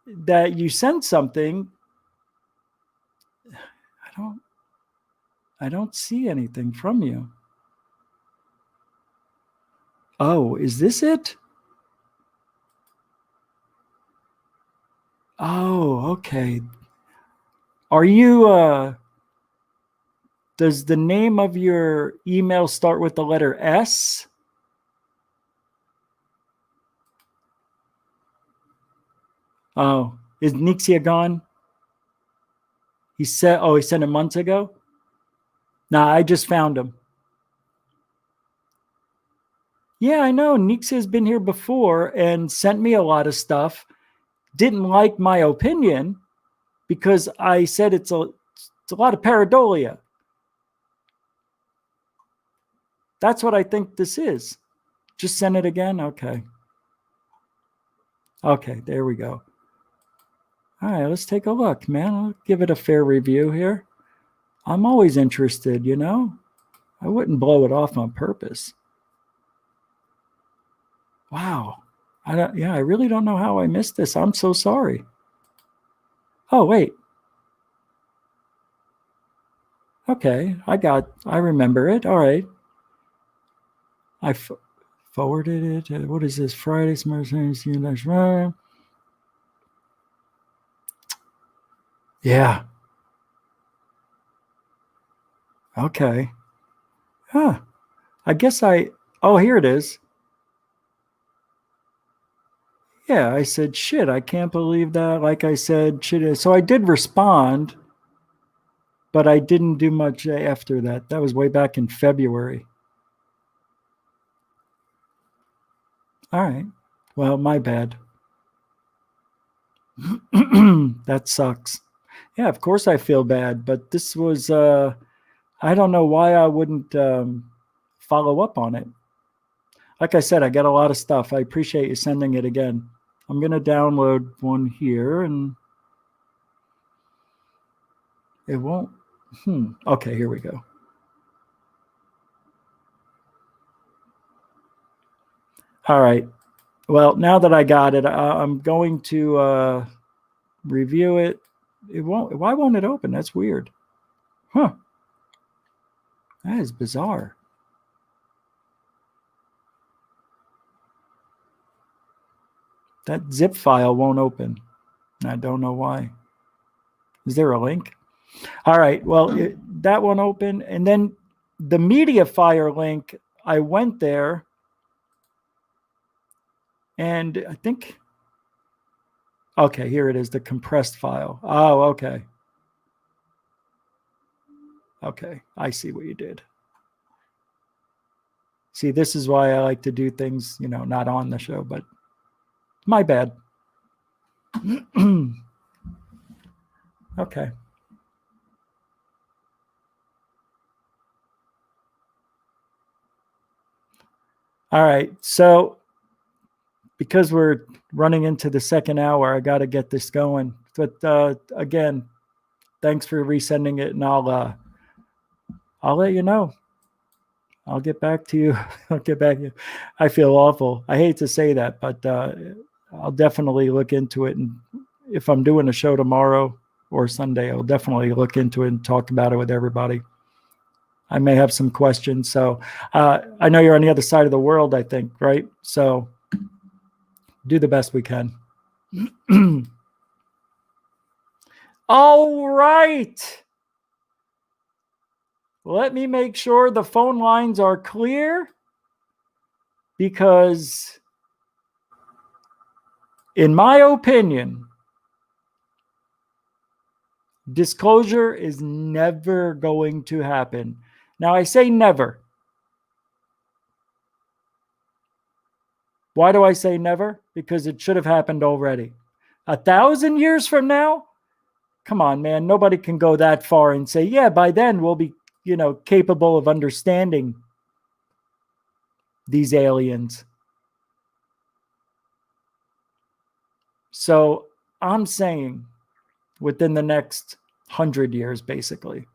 that you sent something, I don't see anything from you. Oh, is this it? Oh, okay. Are you, does the name of your email start with the letter S? Oh, is Nixia gone? He sent it months ago? Nah, I just found him. Yeah, I know. Nixia's been here before and sent me a lot of stuff. Didn't like my opinion because I said it's a lot of pareidolia. That's what I think this is. Just send it again? Okay. Okay, there we go. All right, let's take a look, man. I'll give it a fair review here. I'm always interested, you know? I wouldn't blow it off on purpose. Wow. I really don't know how I missed this. I'm so sorry. Oh, wait. Okay, I remember it. All right. I forwarded it. What is this? Friday, yeah. Okay. Huh. I guess oh, here it is. Yeah, I said, shit, I can't believe that. Like I said, shit. So I did respond, but I didn't do much after that. That was way back in February. All right. Well, my bad. That sucks. Yeah, of course I feel bad, but this was, I don't know why I wouldn't follow up on it. Like I said, I got a lot of stuff. I appreciate you sending it again. I'm going to download one here and it won't. Okay, here we go. All right. Well, now that I got it, I'm going to review it. It won't. Why won't it open? That's weird. Huh. That is bizarre. That zip file won't open. I don't know why. Is there a link? All right. Well, that won't open. And then the MediaFire link, I went there. And I think, okay, here it is, the compressed file. Oh, okay. Okay, I see what you did. See, this is why I like to do things, not on the show, but my bad. Okay. All right, so because we're running into the second hour, I got to get this going. But again, thanks for resending it, and I'll let you know. I'll get back to you. I'll get back to you. I feel awful. I hate to say that, but I'll definitely look into it. And if I'm doing a show tomorrow or Sunday, I'll definitely look into it and talk about it with everybody. I may have some questions. So I know you're on the other side of the world, I think, right? So do the best we can. All right. Let me make sure the phone lines are clear because In my opinion, disclosure is never going to happen. Now, I say never. Why do I say never? Because it should have happened already. 1,000 years from now? Come on, man. Nobody can go that far and say, yeah, by then we'll be, capable of understanding these aliens. So I'm saying within the next 100 years, basically.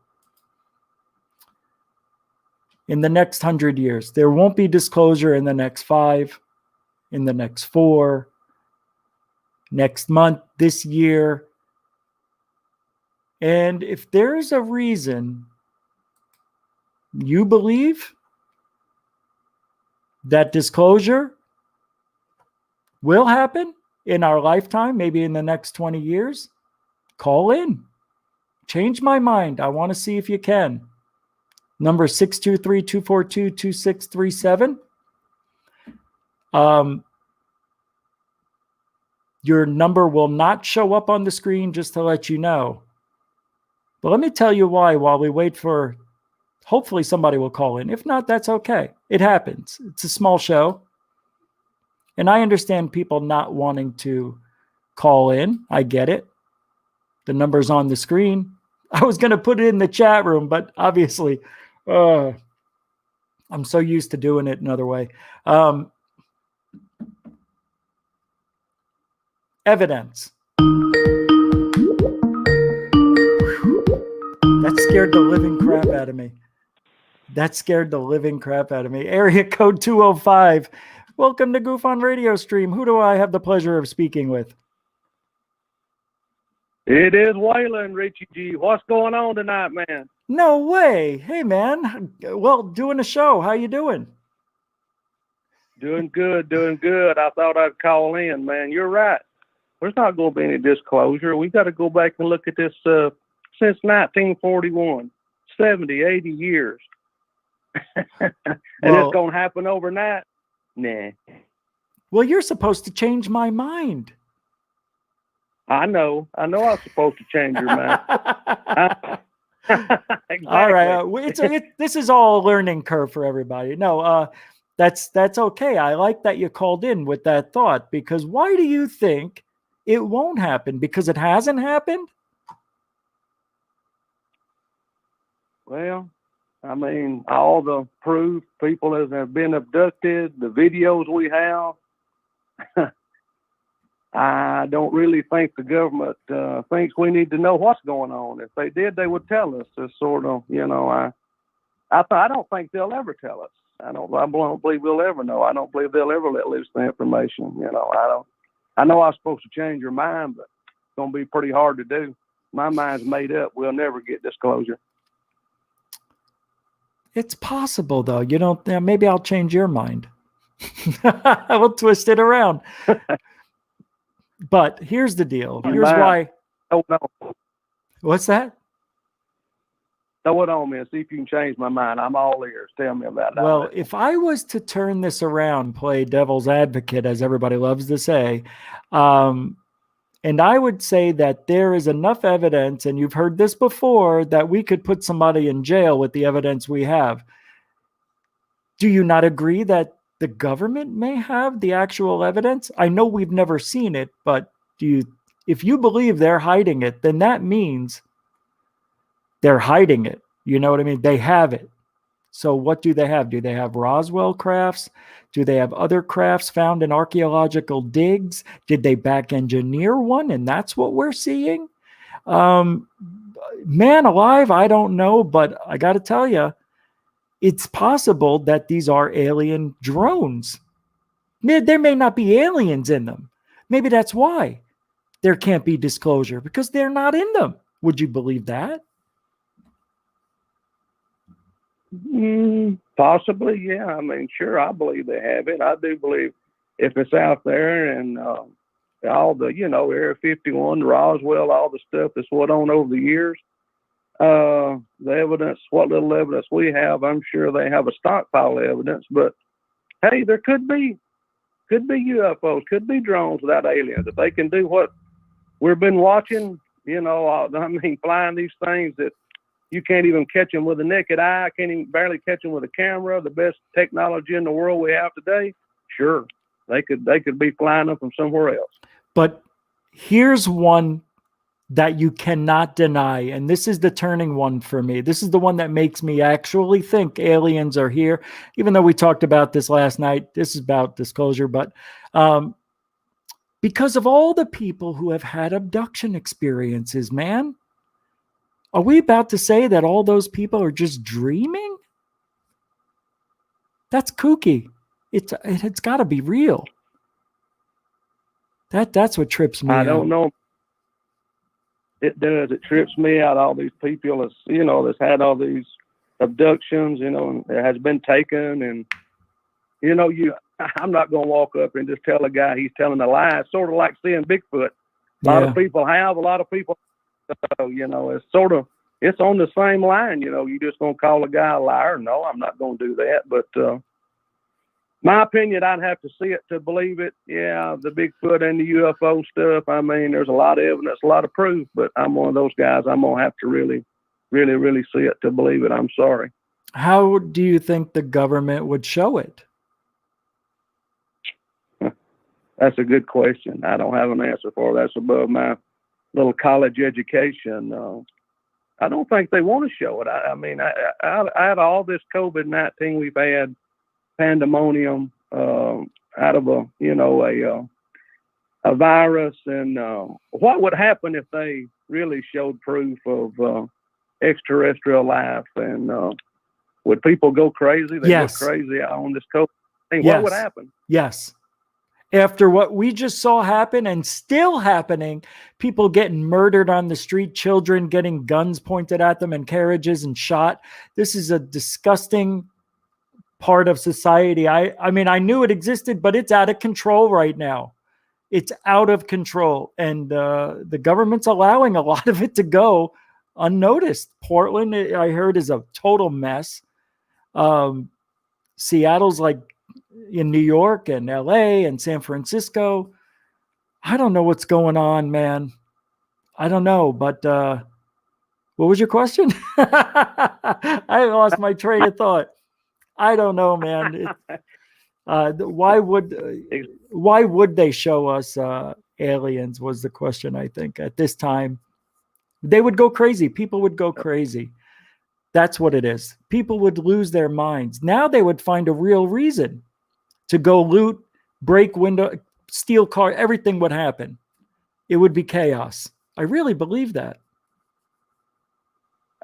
In the next 100 years, there won't be disclosure in the next 5, in the next 4, next month, this year. And if there's a reason you believe that disclosure will happen in our lifetime, maybe in the next 20 years, call in. Change my mind. I want to see if you can. Number 623-242-2637. Your number will not show up on the screen, just to let you know. But let me tell you why while we wait for, hopefully somebody will call in. If not, that's okay. It happens. It's a small show. And I understand people not wanting to call in. I get it. The number's on the screen. I was going to put it in the chat room, but obviously I'm so used to doing it another way. Evidence. That scared the living crap out of me. Area code 205. Welcome to GUFONRadioStream. Who do I have the pleasure of speaking with? It is Waylon, Richie G. What's going on tonight, man? No way. Hey, man. Well, doing a show. How you doing? Doing good. I thought I'd call in, man. You're right. There's not going to be any disclosure. We got to go back and look at this since 1941, 70, 80 years. And it's going to happen overnight? Nah. Well, you're supposed to change my mind. I know I was supposed to change your mind. Exactly. All right. This is all a learning curve for everybody. No, that's okay. I like that you called in with that thought, because why do you think it won't happen? Because it hasn't happened? Well, I mean, all the proof, people that have been abducted, the videos we have. I don't really think the government thinks we need to know what's going on. If they did, they would tell us. It's sort of, I don't think they'll ever tell us. I don't believe we'll ever know. I don't believe they'll ever let loose the information. I know I was supposed to change your mind, but it's going to be pretty hard to do. My mind's made up. We'll never get disclosure. It's possible, though. Maybe I'll change your mind. I will twist it around. But here's the deal. Here's why. Oh, no. What's that? Throw it on me and see if you can change my mind. I'm all ears. Tell me about that. Well, if I was to turn this around, play devil's advocate, as everybody loves to say, and I would say that there is enough evidence, and you've heard this before, that we could put somebody in jail with the evidence we have. Do you not agree that the government may have the actual evidence? I know we've never seen it, but if you believe they're hiding it, then that means they're hiding it. You know what I mean? They have it. So what do they have? Do they have Roswell crafts? Do they have other crafts found in archaeological digs? Did they back engineer one? And that's what we're seeing? Man alive, I don't know, but I got to tell you, it's possible that these are alien drones. There may not be aliens in them. Maybe that's why there can't be disclosure, because they're not in them. Would you believe that? Possibly, yeah. I mean, sure, I believe they have it. I do believe if it's out there, and all the, Area 51, Roswell, all the stuff that's went on over the years, the evidence, what little evidence we have, I'm sure they have a stockpile of evidence. But hey, there could be could be UFOs, could be drones without aliens. If they can do what we've been watching, I mean, flying these things that you can't even catch them with a naked eye, can't even barely catch them with a camera, the best technology in the world we have today, sure, they could be flying them from somewhere else. But here's one that you cannot deny, and this is the turning one for me. This is the one that makes me actually think aliens are here, even though we talked about this last night. This is about disclosure, but because of all the people who have had abduction experiences, man. Are we about to say that all those people are just dreaming? That's kooky. It's got to be real. That's what trips me out. I don't know. It does. It trips me out. All these people, that's had all these abductions, and it has been taken, and I'm not gonna walk up and just tell a guy he's telling a lie. It's sort of like seeing Bigfoot. A lot of people have. A lot of people. So, it's on the same line. You just gonna call a guy a liar? No, I'm not gonna do that. But my opinion, I'd have to see it to believe it. Yeah, the Bigfoot and the UFO stuff. I mean, there's a lot of evidence, a lot of proof. But I'm one of those guys. I'm gonna have to really, really, really see it to believe it. I'm sorry. How do you think the government would show it? That's a good question. I don't have an answer for it. That's above my little college education. I don't think they want to show it. I mean, out of all this COVID-19 we've had, pandemonium out of a virus, and what would happen if they really showed proof of extraterrestrial life? And would people go crazy? They Yes. go crazy on this COVID thing. Yes. What would happen? Yes. After what we just saw happen and still happening, people getting murdered on the street, children getting guns pointed at them in carriages and shot. This is a disgusting part of society. I mean, I knew it existed, but it's out of control right now. It's out of control. And the government's allowing a lot of it to go unnoticed. Portland, I heard, is a total mess. Seattle's like in New York and LA and San Francisco. I don't know what's going on, man. I don't know, but what was your question? I lost my train of thought. I don't know, man. Why would they show us aliens was the question, I think. At this time, they would go crazy. People would go crazy. That's what it is. People would lose their minds. Now they would find a real reason to go loot, break window, steal car, everything would happen. It would be chaos. I really believe that.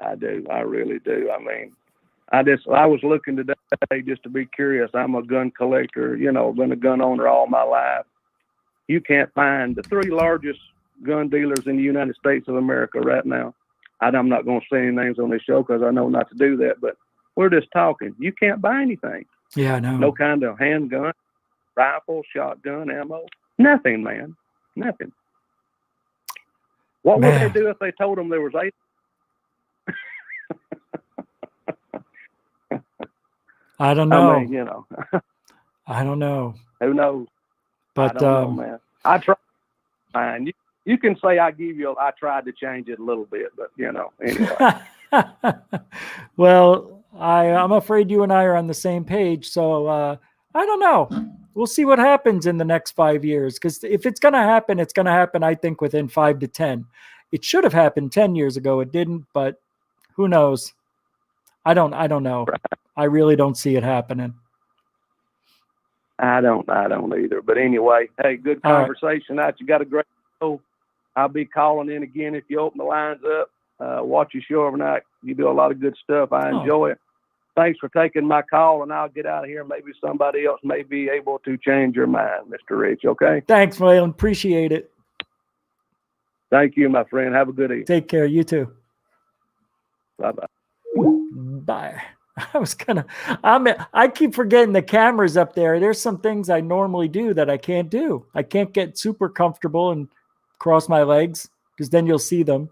I do. I really do. I mean, I was looking today just to be curious. I'm a gun collector, been a gun owner all my life. You can't find the three largest gun dealers in the United States of America right now. I'm not going to say any names on this show because I know not to do that, but we're just talking. You can't buy anything. Yeah, I know. No kind of handgun, rifle, shotgun, ammo. Nothing, man. Nothing. What would they do if they told them there was 8? I don't know. I mean, I don't know. Who knows? But I don't know, man. I try. Man, you can say I tried to change it a little bit, but anyway. Well, I'm afraid you and I are on the same page. So I don't know. We'll see what happens in the next 5 years. Because if it's going to happen, it's going to happen, I think, within 5 to 10. It should have happened 10 years ago. It didn't, but who knows? I don't know. I really don't see it happening. I don't either. But anyway, hey, good conversation. You got a great show. I'll be calling in again if you open the lines up. Watch your show overnight. You do a lot of good stuff. I enjoy it. Thanks for taking my call, and I'll get out of here. Maybe somebody else may be able to change your mind, Mr. Rich, okay? Thanks, Waylon. Appreciate it. Thank you, my friend. Have a good evening. Take care. You too. Bye-bye. Bye. I keep forgetting the camera's up there. There's some things I normally do that I can't do. I can't get super comfortable and cross my legs because then you'll see them.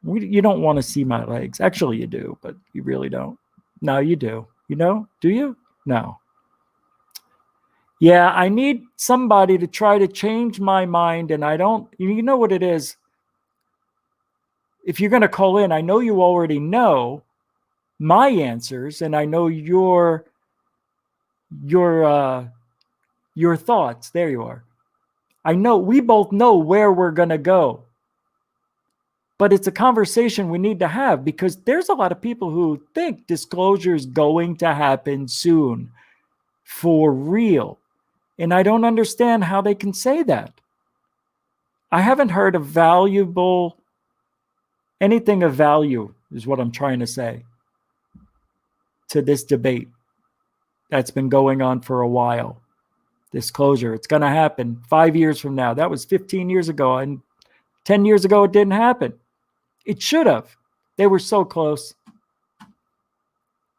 You don't want to see my legs. Actually, you do, but you really don't. No, you do. Do you? No. Yeah, I need somebody to try to change my mind, and I don't. You know what it is. If you're going to call in, I know you already know my answers, and I know your thoughts. There you are. I know we both know where we're going to go. But it's a conversation we need to have because there's a lot of people who think disclosure is going to happen soon for real. And I don't understand how they can say that. I haven't heard anything of value is what I'm trying to say to this debate that's been going on for a while. Disclosure, it's going to happen 5 years from now. That was 15 years ago, and 10 years ago it didn't happen. It should have. They were so close,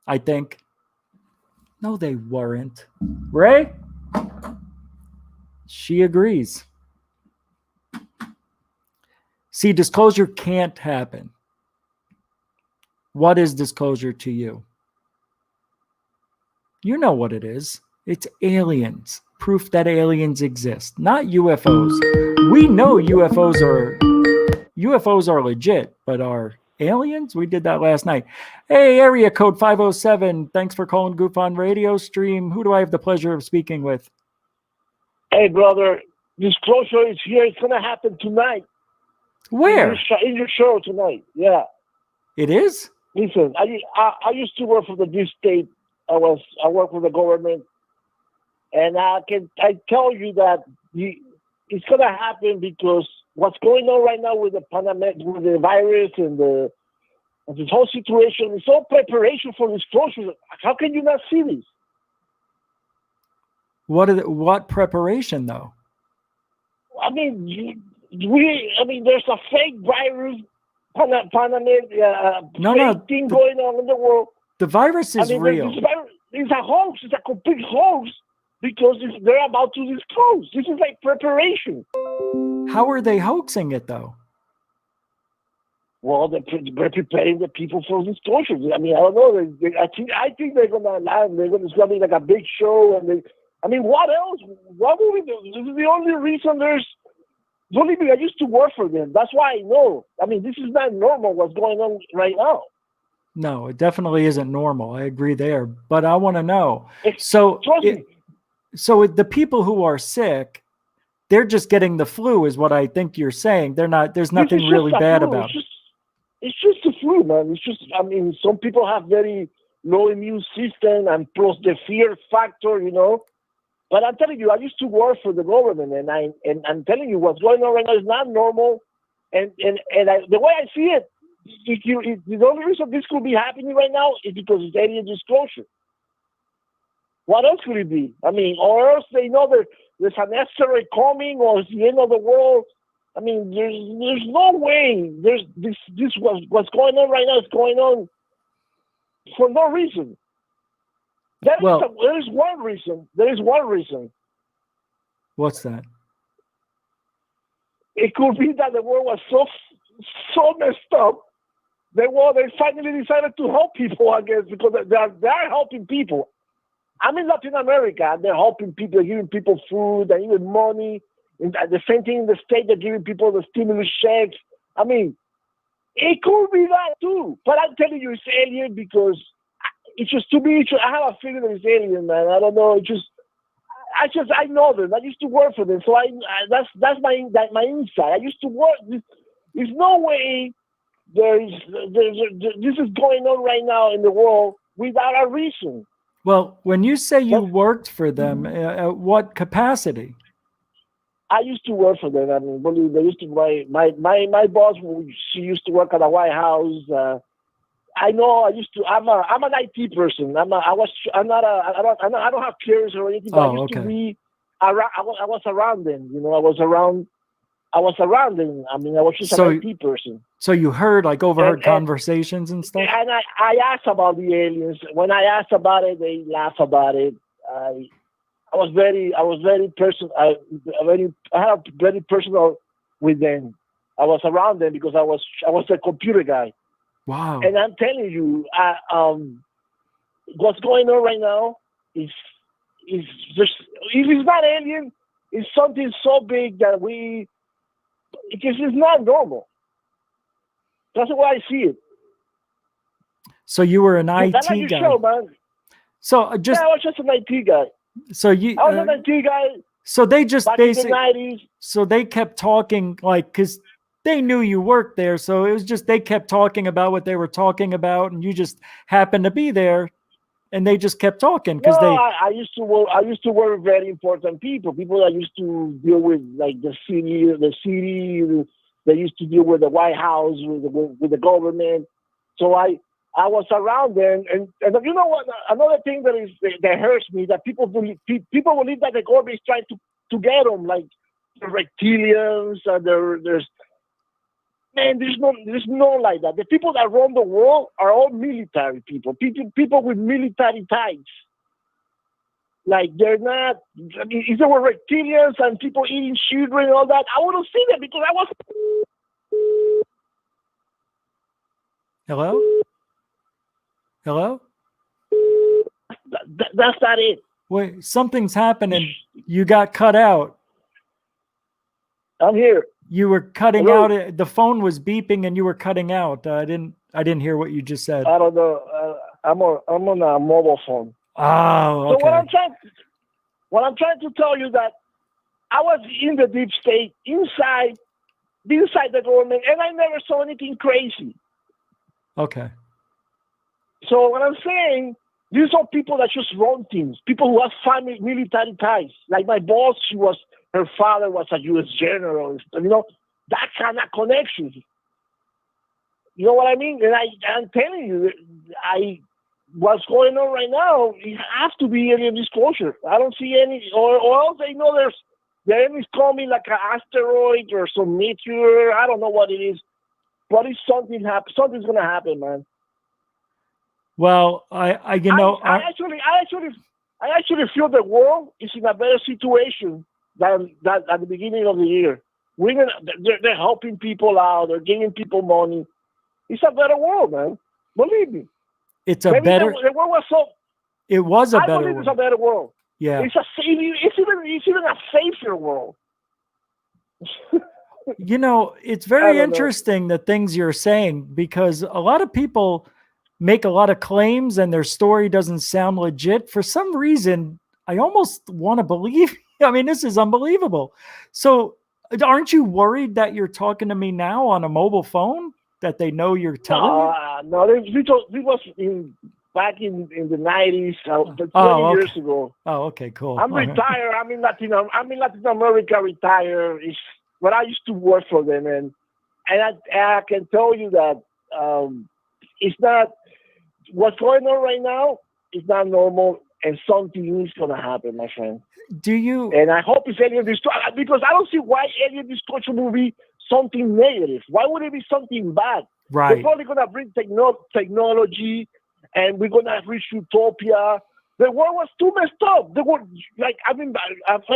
I think. No, they weren't. Ray? She agrees. See, disclosure can't happen. What is disclosure to you? You know what it is. It's aliens. Proof that aliens exist, not UFOs. We know UFOs are legit, but are aliens? We did that last night. Hey, area code 507. Thanks for calling GUFONRadioStream. Who do I have the pleasure of speaking with? Hey, brother. Disclosure is here. It's going to happen tonight. Where? In your show tonight. Yeah. It is? Listen, I used to work for the deep state. I work for the government. And I tell you that it's going to happen because what's going on right now with the pandemic, with the virus and this whole situation, it's all preparation for disclosure. How can you not see this? What preparation, though? I mean, there's a fake virus, pandemic, thing going on in the world. The virus is real. It's a hoax. It's a complete hoax because they're about to disclose. This is like preparation. How are they hoaxing it, though? Well, they're preparing the people for disclosure. I mean, I don't know. I think they're gonna allow. It's gonna be like a big show, and what else? What will we do? This is the only reason there's. Believe me, I used to work for them. That's why I know. I mean, this is not normal. What's going on right now? No, it definitely isn't normal. I agree there, but I want to know. So the people who are sick, they're just getting the flu, is what I think you're saying. They're not. There's nothing really bad about it. It's just the flu, man. It's just. I mean, some people have very low immune system, and plus the fear factor, you know. But I'm telling you, I used to work for the government, and I'm telling you, what's going on right now is not normal. And the way I see it, the only reason this could be happening right now is because it's alien disclosure. What else could it be? I mean, or else they know there's an asteroid coming, or it's the end of the world. I mean, there's no way. There's this what's going on right now is going on for no reason. There is one reason. There is one reason. What's that? It could be that the world was so messed up. They finally decided to help people, I guess, because they're helping people. I'm in Latin America, and they're helping people, giving people food and even money. And the same thing in the States, they're giving people the stimulus checks. I mean, it could be that too. But I'm telling you, it's alien because it's just to me. I have a feeling that it's alien, man. I don't know. I know them. I used to work for them, so that's my insight. I used to work. There's no way this is going on right now in the world without a reason. Well, when you say you worked for them, at what capacity? I used to work for them. I mean, believe me, my boss. She used to work at the White House. I know. I'm an IT person. I don't have clearance or anything. But I used to be around. I was around them. You know, I was around them. I mean, I was just an IT person. So you heard overheard conversations and stuff. And I asked about the aliens. When I asked about it, they laugh about it. I was very personal. I had a very personal with them. I was around them because I was a computer guy. Wow. And I'm telling you, what's going on right now is just if it's not alien, it's something so big that because it's not normal. That's the way I see it. So you were an IT That's like your guy. show, man. So I was just an IT guy. So you. I was an IT guy. So they just back in the basically. 90s. So they kept talking because they knew you worked there. So it was just they kept talking about what they were talking about, and you just happened to be there, and they just kept talking because I used to work. I used to work with very important people that used to deal with like the city. They used to deal with the White House, with the government. So I was around there, and you know what? Another thing that hurts me that people believe that the government is trying to get them, like the reptilians. There's no like that. The people that run the world are all military people with military ties. Like they're not. I mean, if there were reptilians and people eating children and all that, I would have seen them because I was. Hello? Hello? That's not it. Wait, something's happening. You got cut out. I'm here. You were cutting Hello? out. The phone was beeping, and you were cutting out. I didn't hear what you just said. I don't know. I'm on a mobile phone. Oh, okay. So what I'm trying to tell you that I was in the deep state, inside the government, and I never saw anything crazy. Okay. So what I'm saying, these are people that just run things, people who have family military ties. Like my boss, her father was a U.S. general. You know, that kind of connection. You know what I mean? And I'm telling you, what's going on right now, it has to be alien disclosure. I don't see any, or else they know the enemy's coming like an asteroid or some meteor. I don't know what it is, but it's something's going to happen, man. Well, I actually feel the world is in a better situation than at the beginning of the year. They're helping people out. They're giving people money. It's a better world, man. Believe me. It's a better. The world was so. It was a I better believe world. It's a better world. Yeah. It's even a safer world. You know, it's very interesting the things you're saying because a lot of people make a lot of claims and their story doesn't sound legit. For some reason, I almost want to believe. I mean, this is unbelievable. So, aren't you worried that you're talking to me now on a mobile phone? That they know you're telling me? No, it was back in the 90s, 20 years ago. Oh, okay, cool. I'm retired. I'm in Latin America. Retired. But I used to work for them, and I can tell you that it's not what's going on right now. It's not normal, and something is going to happen, my friend. Do you? And I hope it's alien destruction because I don't see why alien destruction will be something negative. Why would it be something bad? Right. They're probably going to bring technology, and we're going to reach utopia. The world was too messed up. The world, my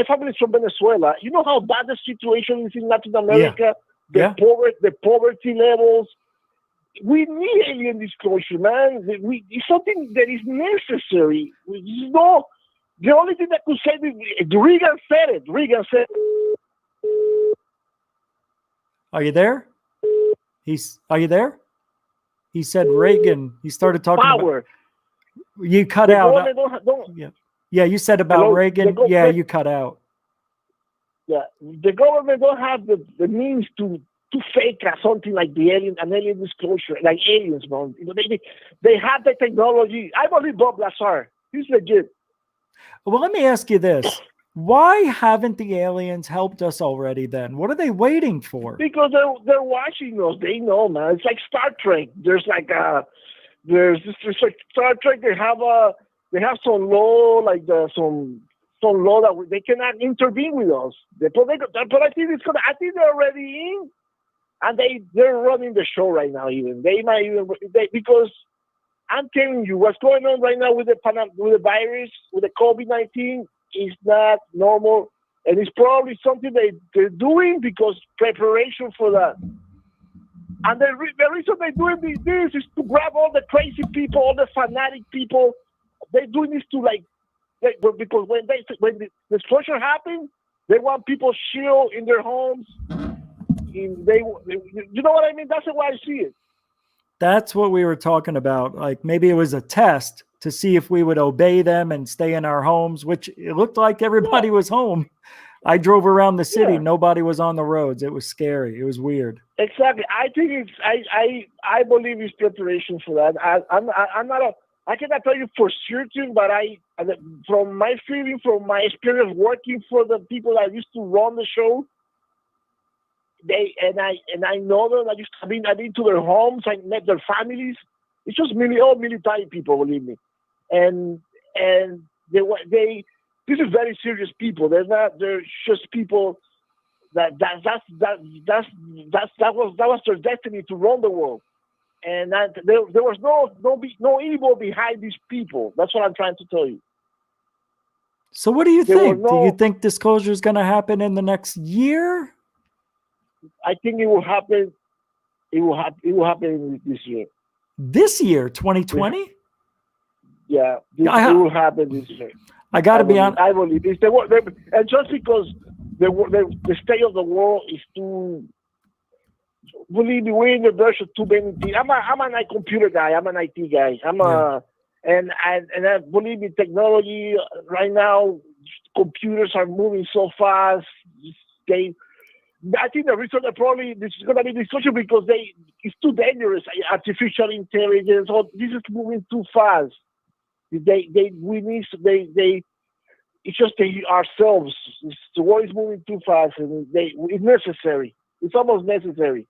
family is from Venezuela. You know how bad the situation is in Latin America? Yeah. The poverty levels. We need alien disclosure, man. It's something that is necessary. The only thing that could save it, Reagan said it. Reagan said Are you there? Are you there? He said Reagan. He started talking power. You cut out. Yeah, you said about Reagan. You cut out. Yeah, the government don't have the means to fake something like an alien disclosure, like aliens, man. You know, they have the technology. I believe Bob Lazar. He's legit. Well, let me ask you this. Why haven't the aliens helped us already then? What are they waiting for? Because they're watching us. They know, man. It's like Star Trek. There's like Star Trek. They have some law, like some law that they cannot intervene with us. But I think they're already in, and they're running the show right now. Because I'm telling you, what's going on right now with the virus, with the COVID-19, is not normal, and it's probably something they're doing because preparation for that. And the reason they're doing this is to grab all the crazy people, all the fanatic people. They're doing this to because when the explosion happened, they want people chill in their homes. You know what I mean? That's the way I see it. That's what we were talking about. Like maybe it was a test to see if we would obey them and stay in our homes, which it looked like everybody was home. I drove around the city. Yeah. Nobody was on the roads. It was scary. It was weird. Exactly. I think it's. I believe it's preparation for that. I'm not a. I cannot tell you for certain, but from my feeling, from my experience working for the people that used to run the show, I know them. I've been to their homes. I met their families. It's just all military people, believe me, and they. These are very serious people. They're not. They're just people that was their destiny to run the world, and there was no evil behind these people. That's what I'm trying to tell you. So what do you think? Do you think disclosure is going to happen in the next year? I think it will happen. It will happen this year. This year, 2020? Yeah, it will happen this year. I got to be honest. I believe it's and just because the state of the world is too. Believe me, we're in the verge of too many things. I'm an computer guy. I'm an IT guy. And I believe me, technology right now, computers are moving so fast. I think the reason that probably this is going to be discussion because it's too dangerous. Artificial intelligence, this is moving too fast. It's just ourselves. The world is moving too fast, and it's necessary. It's almost necessary.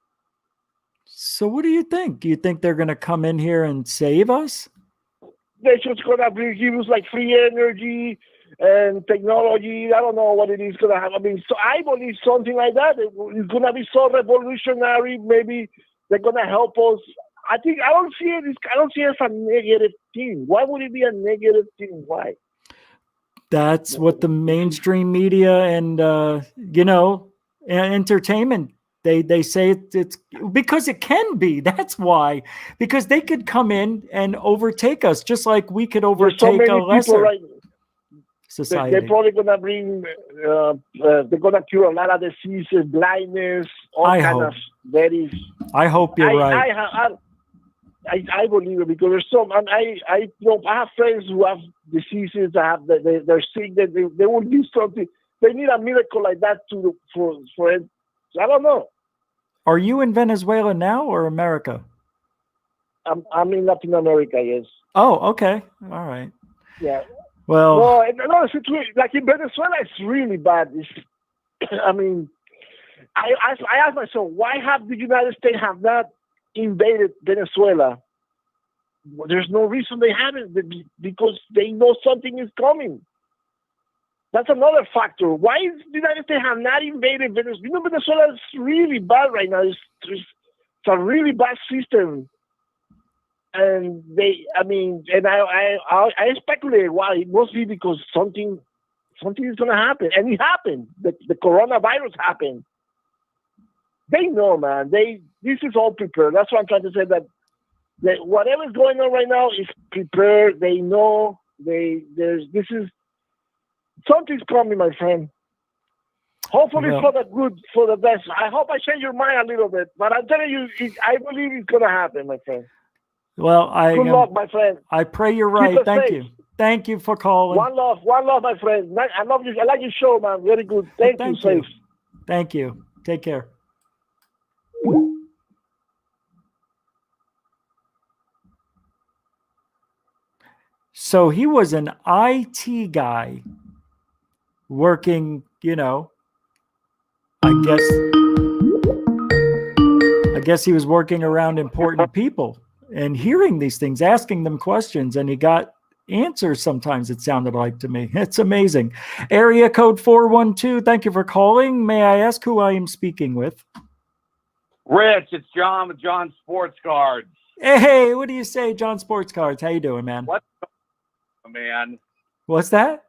So what do you think? Do you think they're going to come in here and save us? They're just going to give us like free energy and technology. I don't know what it is going to happen. I mean, so I believe something like that. It's going to be so revolutionary. Maybe they're going to help us. I don't see it as a negative thing. Why would it be a negative thing? Why? That's what the mainstream media and entertainment they say it's because it can be. That's why, because they could come in and overtake us just like we could overtake a lesser society. They're probably gonna bring. They're gonna cure a lot of diseases, blindness, all kind of very. I hope you're right. I believe it because there's some. I have friends who have diseases. They're sick. That they will do something. They need a miracle like that for it. I don't know. Are you in Venezuela now or America? I'm in Latin America. Yes. Oh, okay. All right. Yeah. Well. No, situation like in Venezuela, it's really bad. I mean, I asked myself, why have the United States have not invaded Venezuela? There's no reason they haven't, because they know something is coming. That's another factor. Why is the United States have not invaded Venezuela? You know, Venezuela is really bad right now. It's a really bad system. And I speculate why. It must be because something is going to happen. And it happened. The coronavirus happened. They know, man. This is all prepared. That's what I'm trying to say, that whatever's going on right now is prepared. They know something's coming, my friend. Hopefully for the good, for the best. I hope I change your mind a little bit, but I'm telling you, I believe it's gonna happen, my friend. Well, good luck, my friend. I pray you're right. Thank you. Thank you for calling. One love, my friend. I love you. I like your show, man. Very good. Thank you. Safe. Thank you. Take care. So he was an IT guy working, I guess he was working around important people and hearing these things, asking them questions, and he got answers sometimes, it sounded like to me. It's amazing. Area code 412, thank you for calling. May I ask who I am speaking with? Rich, it's John with John Sports Cards. Hey, what do you say, John Sports Cards? How you doing, man? What's going on, man? What's that?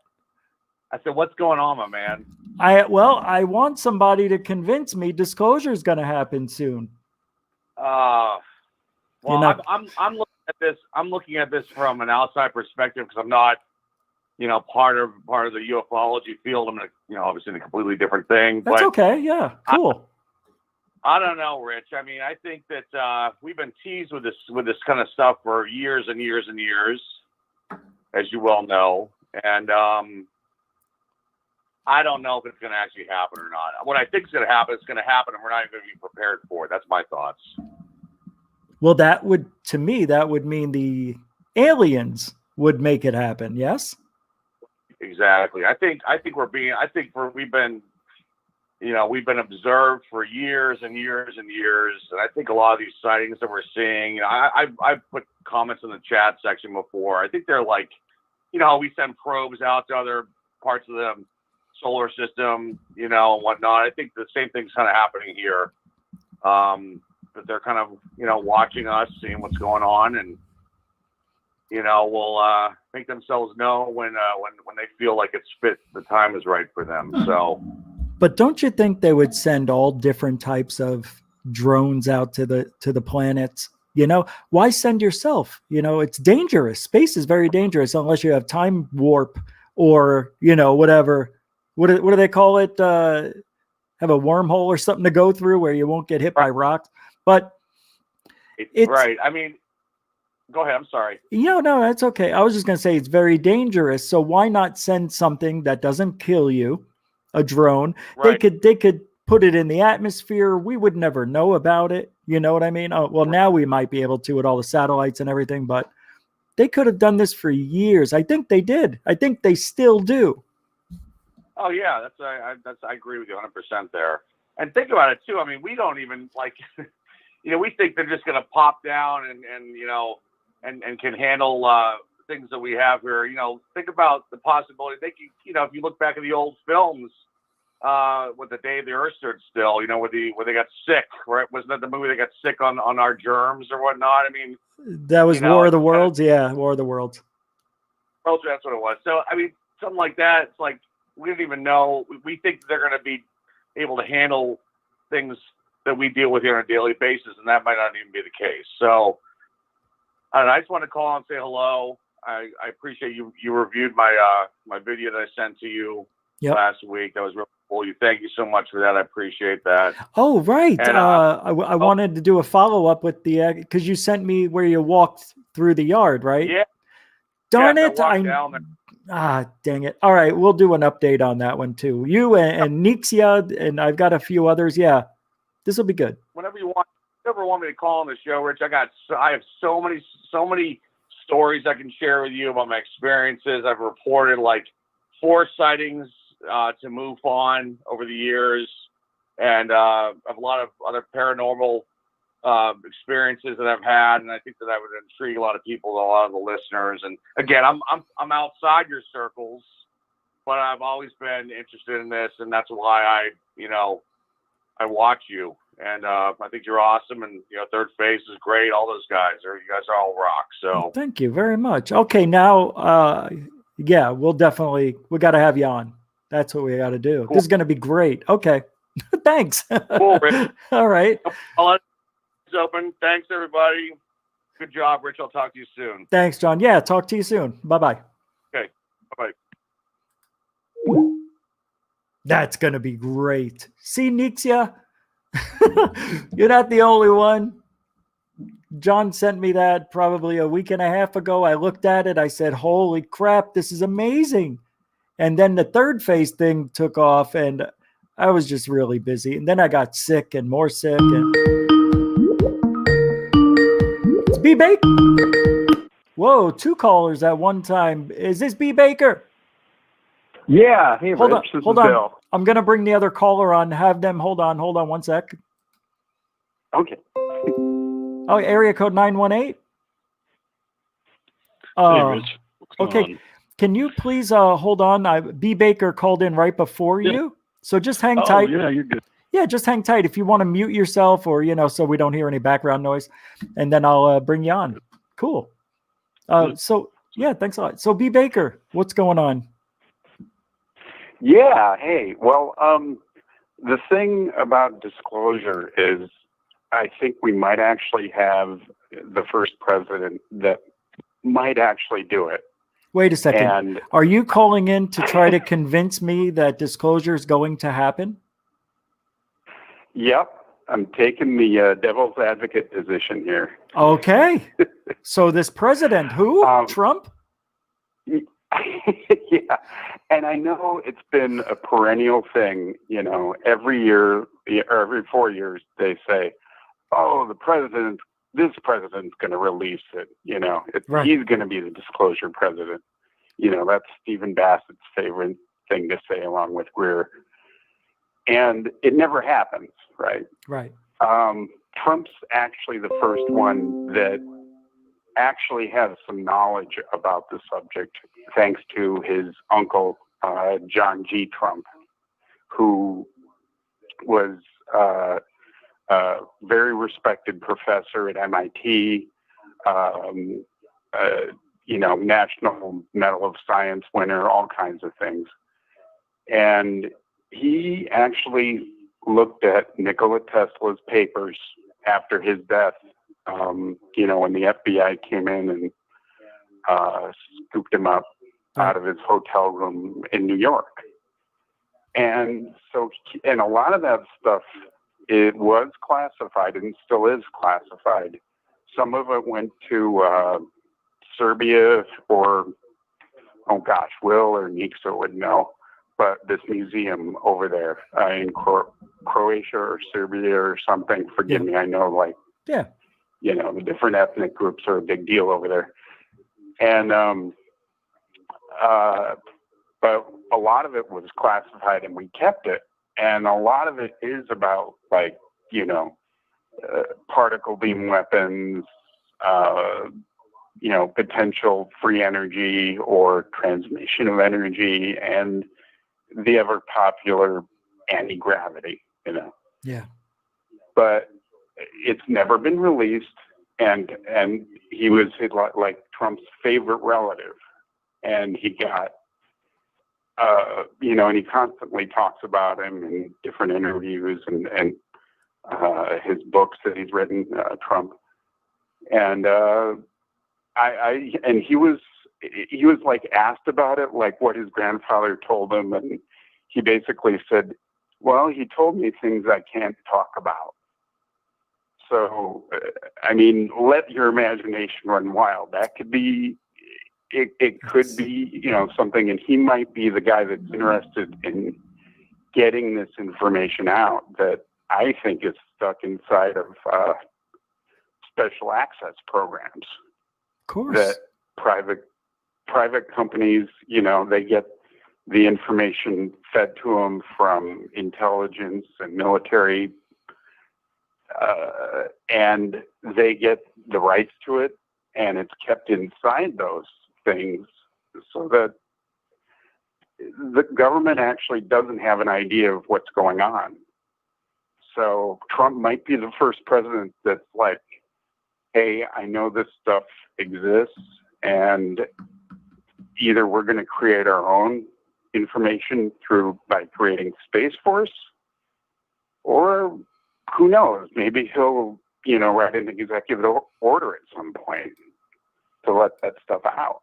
I said, what's going on, my man? I want somebody to convince me disclosure is going to happen soon. I'm looking at this. I'm looking at this from an outside perspective because I'm not part of the ufology field. I'm obviously in a completely different thing. That's but okay. Yeah, cool. I don't know, Rich. I mean, I think that we've been teased with this kind of stuff for years and years and years, as you well know. And I don't know if it's going to actually happen or not. What I think is going to happen, it's going to happen, and we're not even going to be prepared for it. That's my thoughts. Well, to me, that would mean the aliens would make it happen. Yes. Exactly. We've been observed for years and years and years, and I think a lot of these sightings that we're seeing, I've put comments in the chat section before. I think they're like, we send probes out to other parts of the solar system, and whatnot. I think the same thing's kind of happening here. That they're kind of, watching us, seeing what's going on, and will make themselves know when they feel like the time is right for them. So. But don't you think they would send all different types of drones out to the planets? Why send yourself? It's dangerous. Space is very dangerous unless you have time warp or, whatever. What do they call it? Have a wormhole or something to go through where you won't get hit by rocks. But it's right. I mean, go ahead. I'm sorry. No, that's okay. I was just going to say it's very dangerous. So why not send something that doesn't kill you? A drone. Right. They could put it in the atmosphere. We would never know about it. You know what I mean? Oh, well, now we might be able to with all the satellites and everything, but they could have done this for years. I think they did. I think they still do. Oh yeah, I agree with you 100% there. And think about it too. I mean, we don't even we think they're just going to pop down and can handle things that we have here. Think about the possibility. They can, if you look back at the old films, with the Day the Earth Stood Still, where they got sick, right? Wasn't that the movie they got sick on our germs or whatnot? I mean, that was War of the Worlds. Yeah, War of the Worlds. That's what it was. So I mean, something like that. It's like we don't even know. We think they're going to be able to handle things that we deal with here on a daily basis, and that might not even be the case. So I just want to call and say hello. I appreciate you. You reviewed my video that I sent to you last week. That was really cool. Thank you so much for that. I appreciate that. Oh, right. And, I wanted to do a follow up with because you sent me where you walked through the yard, right? Yeah. Darn yes, it! I walked down there. Dang it! All right, we'll do an update on that one too. You and Nixia, and I've got a few others. Yeah, this will be good. Whenever you want me to call on the show, Rich, I have so many stories I can share with you about my experiences. I've reported like 4 sightings to MUFON over the years, and I have a lot of other paranormal experiences that I've had, and I think that would intrigue a lot of people, a lot of the listeners. And again, I'm outside your circles, but I've always been interested in this, and that's why I watch you. And I think you're awesome, and Third Phase is great. All those guys you guys are all rock. So thank you very much. Okay, now yeah, we got to have you on. That's what we got to do. Cool. This is going to be great. Okay, thanks. Cool, Rich. All right. I'll let it open. Thanks, everybody. Good job, Rich. I'll talk to you soon. Thanks, John. Yeah, talk to you soon. Bye-bye. Okay, bye-bye. That's going to be great. See, Nixia? You're not the only one. John sent me that probably a week and a half ago. I looked at it. I said, holy crap, this is amazing. And then the Third Phase thing took off, and I was just really busy. And then I got sick and more sick. And it's B. Baker. Whoa, 2 callers at one time. Is this B. Baker? Yeah. Hey, hold Rich, on, this hold is on. Bill. I'm going to bring the other caller on. Have them. Hold on 1 sec. Okay. Oh, area code 918. Hey, Rich. What's going okay. on? Can you please hold on? B. Baker called in right before you. So just hang tight. Yeah, you're good. Yeah, just hang tight. If you want to mute yourself or, so we don't hear any background noise, and then I'll bring you on. Cool. So, yeah, thanks a lot. So, B. Baker, what's going on? Yeah. Hey, well, the thing about disclosure is I think we might actually have the first president that might actually do it. Wait a second. And Are you calling in to try to convince me that disclosure is going to happen? yep, I'm taking the devil's advocate position here. Okay. So this president, who? Trump? Yeah, and I know it's been a perennial thing. You know, every year or every 4 years they say, "Oh, this president's going to release it." You know, he's going to be the disclosure president. You know, that's Stephen Bassett's favorite thing to say, along with Greer. And it never happens, right? Right. Trump's actually the first one that actually has some knowledge about the subject, thanks to his uncle, John G. Trump, who was a very respected professor at MIT, you know, National Medal of Science winner, all kinds of things. And he actually looked at Nikola Tesla's papers after his death, you know, when the FBI came in and scooped him up out of his hotel room in New York. And so, and a lot of that stuff, it was classified and still is classified. Some of it went to Serbia or, oh gosh, Will or Nixa would know, but this museum over there in Croatia or Serbia or something, forgive me, I know, like, you know, the different ethnic groups are a big deal over there. And, but a lot of it was classified and we kept it. And a lot of it is about, like, you know, particle beam weapons, you know, potential free energy or transmission of energy, and the ever popular anti-gravity, you know. Yeah. But it's never been released, and he was like Trump's favorite relative, and he got, you know, and he constantly talks about him in different interviews and his books that he's written, Trump, and and he was like asked about it, like what his grandfather told him, and he basically said, well, he told me things I can't talk about. So, I mean, let your imagination run wild. That could be, it could be, you know, something, and he might be the guy that's interested in getting this information out that I think is stuck inside of special access programs. Of course. That private companies, you know, they get the information fed to them from intelligence and military, and they get the rights to it, and it's kept inside those things so that the government actually doesn't have an idea of what's going on. So Trump might be the first president that's like, hey, I know this stuff exists, and either we're going to create our own information by creating Space Force, or who knows, maybe he'll, you know, write an executive order at some point to let that stuff out.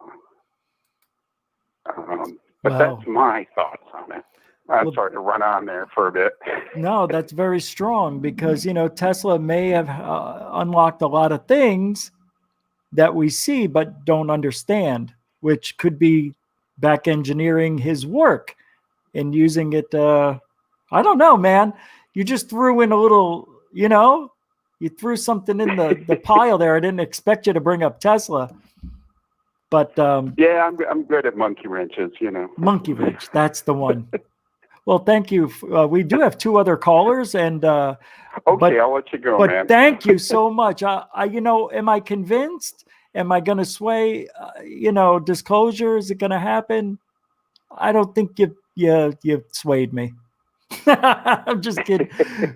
But that's my thoughts on it. I'm sorry to run on there for a bit. No, that's very strong because, you know, Tesla may have unlocked a lot of things that we see but don't understand, which could be back engineering his work and using it. I don't know, man. You just threw in a little, you know, you threw something in the pile there. I didn't expect you to bring up Tesla. But yeah, I'm good at monkey wrenches, you know. Monkey wrench, that's the one. Well, thank you. We do have two other callers, and okay, I'll let you go, but man. Thank you so much. You know, am I convinced? Am I going to sway? You know, disclosure, is it going to happen? I don't think you swayed me. I'm just kidding.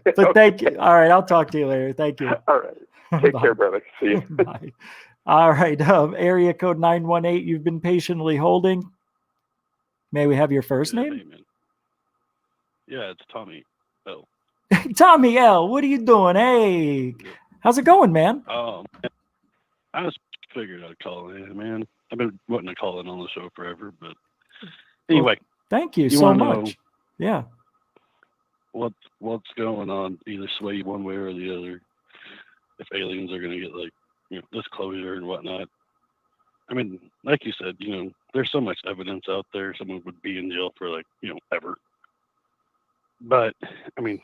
But thank you. All right, I'll talk to you later. Thank you. All right. Take care, brother. See you. Bye. All right. Area code 918. You've been patiently holding. May we have your first name? Yeah, it's Tommy L. Tommy L, what are you doing? Hey, how's it going, man? I just figured I'd call in, man. I've been wanting to call in on the show forever, but anyway. Well, thank you so wanna know much. Yeah. What's going on? Either sway one way or the other. If aliens are going to get like disclosure and whatnot. I mean, like you said, there's so much evidence out there. Someone would be in jail for ever. But I mean,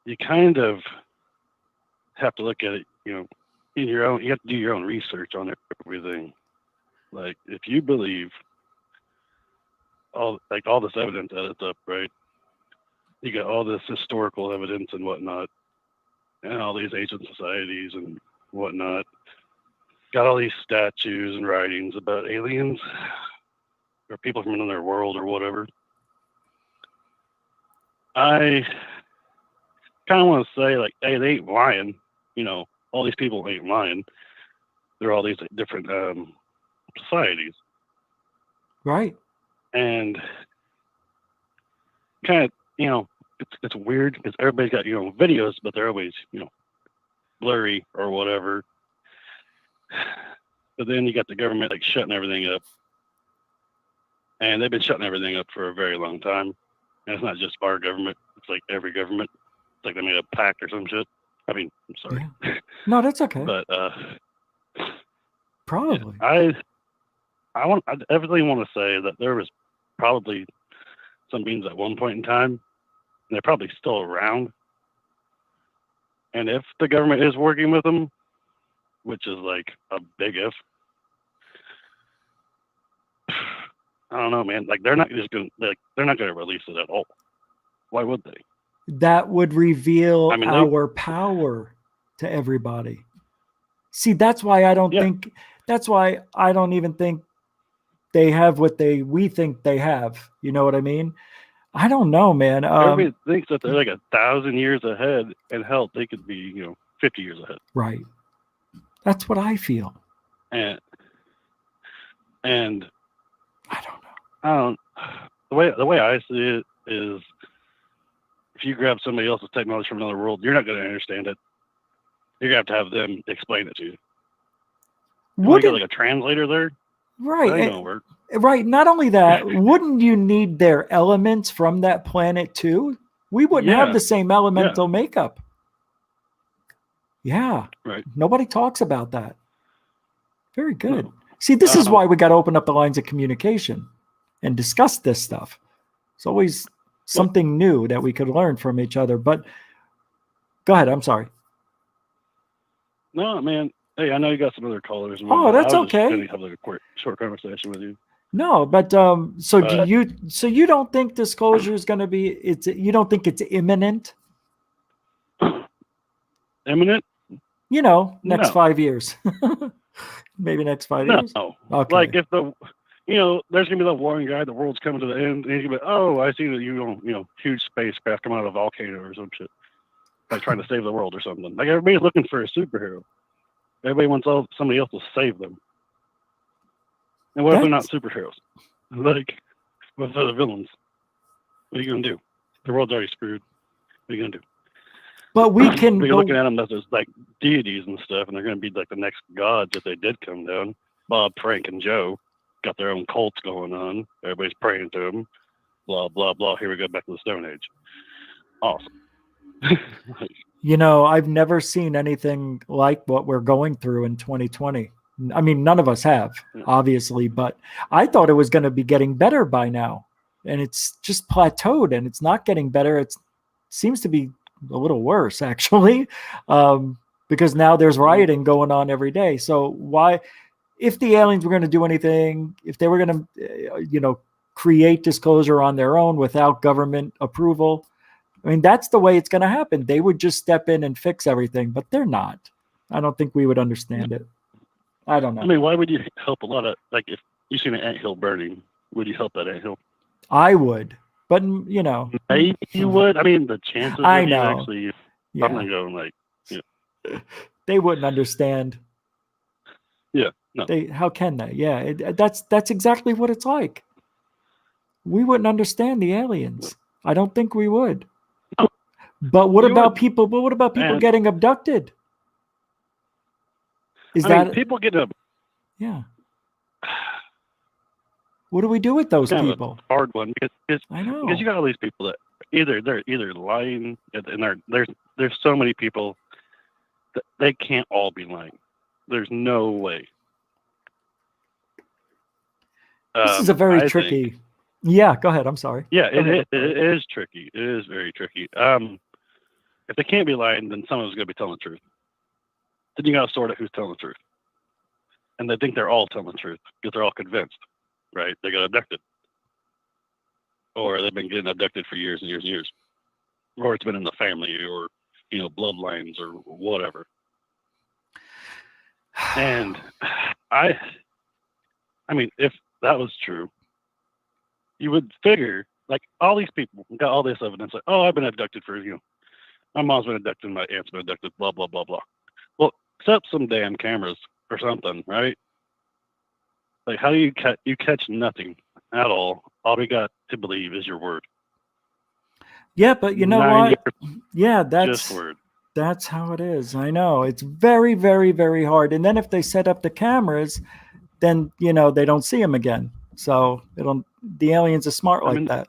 you kind of have to look at it, in your own. You have to do your own research on everything. Like, if you believe all this evidence adds up, right? You got all this historical evidence and whatnot, and all these ancient societies and whatnot. Got all these statues and writings about aliens or people from another world or whatever. I kind of want to say, like, hey, they ain't lying. All these people ain't lying. They're all these different societies. Right. And kind of, it's weird because everybody's got, videos, but they're always, blurry or whatever. But then you got the government like shutting everything up. And they've been shutting everything up for a very long time. And it's not just our government. It's like every government. It's like they made a pact or some shit. I mean, I'm sorry. Yeah. No, that's okay. But probably. I definitely want to say that there was probably some beings at one point in time, and they're probably still around. And if the government is working with them, which is like a big if, I don't know, man. Like, they're not gonna release it at all. Why would they? That would reveal our power to everybody. See, that's why I don't think. That's why I don't even think they have what we think they have. You know what I mean? I don't know, man. Everybody thinks that they're like 1,000 years ahead, and hell, they could be 50 years ahead. Right. That's what I feel. And I don't know. The way I see it is, if you grab somebody else's technology from another world, you're not going to understand it. You're going to have them explain it to you. You got like a translator there? Right. That ain't gonna work. Right. Not only that, wouldn't you need their elements from that planet too? We wouldn't have the same elemental makeup. Yeah. Right. Nobody talks about that. Very good. No. See, this is why we got to open up the lines of communication and discuss this stuff. It's always something new that we could learn from each other. But go ahead. I'm sorry. No, man. Hey, I know you got some other callers. Oh, that's okay. I was just have like a quick, short conversation with you. No, but so you don't think disclosure is going to be? You don't think it's imminent? Imminent? Next 5 years. Maybe next 5 years. No. Okay. Like if there's gonna be that warning guy, the world's coming to the end, and he's gonna be, oh, I see that huge spacecraft come out of a volcano or some shit, like trying to save the world or something. Like, everybody's looking for a superhero. Everybody wants somebody else to save them. And what if they're not superheroes? Like, what if they're the villains? What are you gonna do? The world's already screwed. What are you gonna do? But we can. You're looking at them as like deities and stuff, and they're going to be like the next gods if they did come down. Bob, Frank, and Joe got their own cults going on. Everybody's praying to them. Blah blah blah. Here we go back to the Stone Age. Awesome. I've never seen anything like what we're going through in 2020. I mean, none of us have, obviously, but I thought it was going to be getting better by now, and it's just plateaued, and it's not getting better. It seems to be a little worse, actually, because now there's rioting going on every day. So why, if the aliens were going to do anything, if they were going to, create disclosure on their own without government approval, I mean, that's the way it's going to happen. They would just step in and fix everything, but they're not. I don't think we would understand it. I don't know. I mean, why would you help a lot of, like, if you seen an anthill burning, would you help that anthill? I would. But, maybe you would. I mean, the chances I of know. you actually, Yeah. I'm going to go like, They wouldn't understand. Yeah. No. How can they? Yeah. That's exactly what it's like. We wouldn't understand the aliens. I don't think we would. But what about people? But what about people getting abducted? People get Yeah. What do we do with those Kind of people? a hard one because I know. because you got all these people that they're either lying and there's so many people that they can't all be lying. There's no way. This is a very tricky. Yeah, go ahead. I'm sorry. Yeah, it is tricky. It is very tricky. If they can't be lying, then someone's going to be telling the truth. Then you got to sort out who's telling the truth. And they think they're all telling the truth because they're all convinced, right? They got abducted. Or they've been getting abducted for years and years and years. Or it's been in the family or, bloodlines or whatever. And I mean, if that was true, you would figure, like, all these people got all this evidence, like, oh, I've been abducted for, my mom's been abducted, my aunt's been abducted, blah, blah, blah, blah. Well, set up some damn cameras or something, right? Like, how do you catch nothing at all? All we got to believe is your word. Yeah, but you know what? Yeah, just word. That's how it is. I know. It's very, very, very hard. And then if they set up the cameras, then, they don't see them again. So the aliens are smart like that.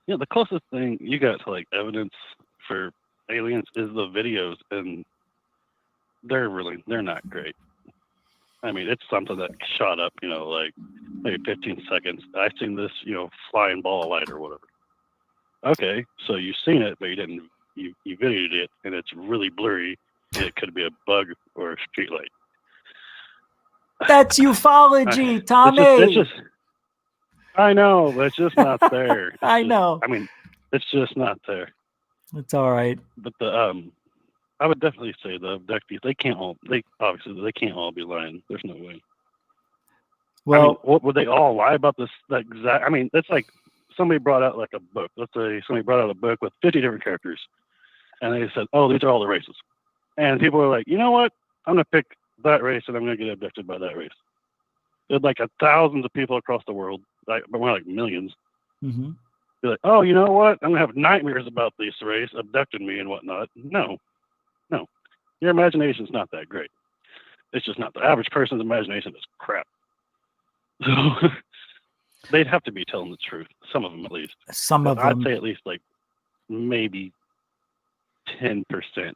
The closest thing you got to like evidence for aliens is the videos, and they're not great. I mean, it's something that shot up, like maybe 15 seconds. I seen this, flying ball of light or whatever. Okay, so you've seen it, but you didn't. You videoed it, and it's really blurry, and it could be a bug or a street light. That's ufology, Tommy. I know, but it's just not there. I know. I mean, it's just not there. It's all right. But I would definitely say the abductees, they can't all be lying. There's no way. Well, what would they all lie about this? I mean, it's like somebody brought out like a book. Let's say somebody brought out a book with 50 different characters, and they said, "Oh, these are all the races," and people are like, "You know what? I'm gonna pick that race, and I'm gonna get abducted by that race." There's like thousands of people across the world, but more like millions. Mm-hmm. Be like, "Oh, you know what? I'm gonna have nightmares about this race abducted me and whatnot." No, your imagination's not that great. It's just not. The average person's imagination is crap. So they'd have to be telling the truth. Some of them, at least. Some of them. I'd say at least like maybe 10%.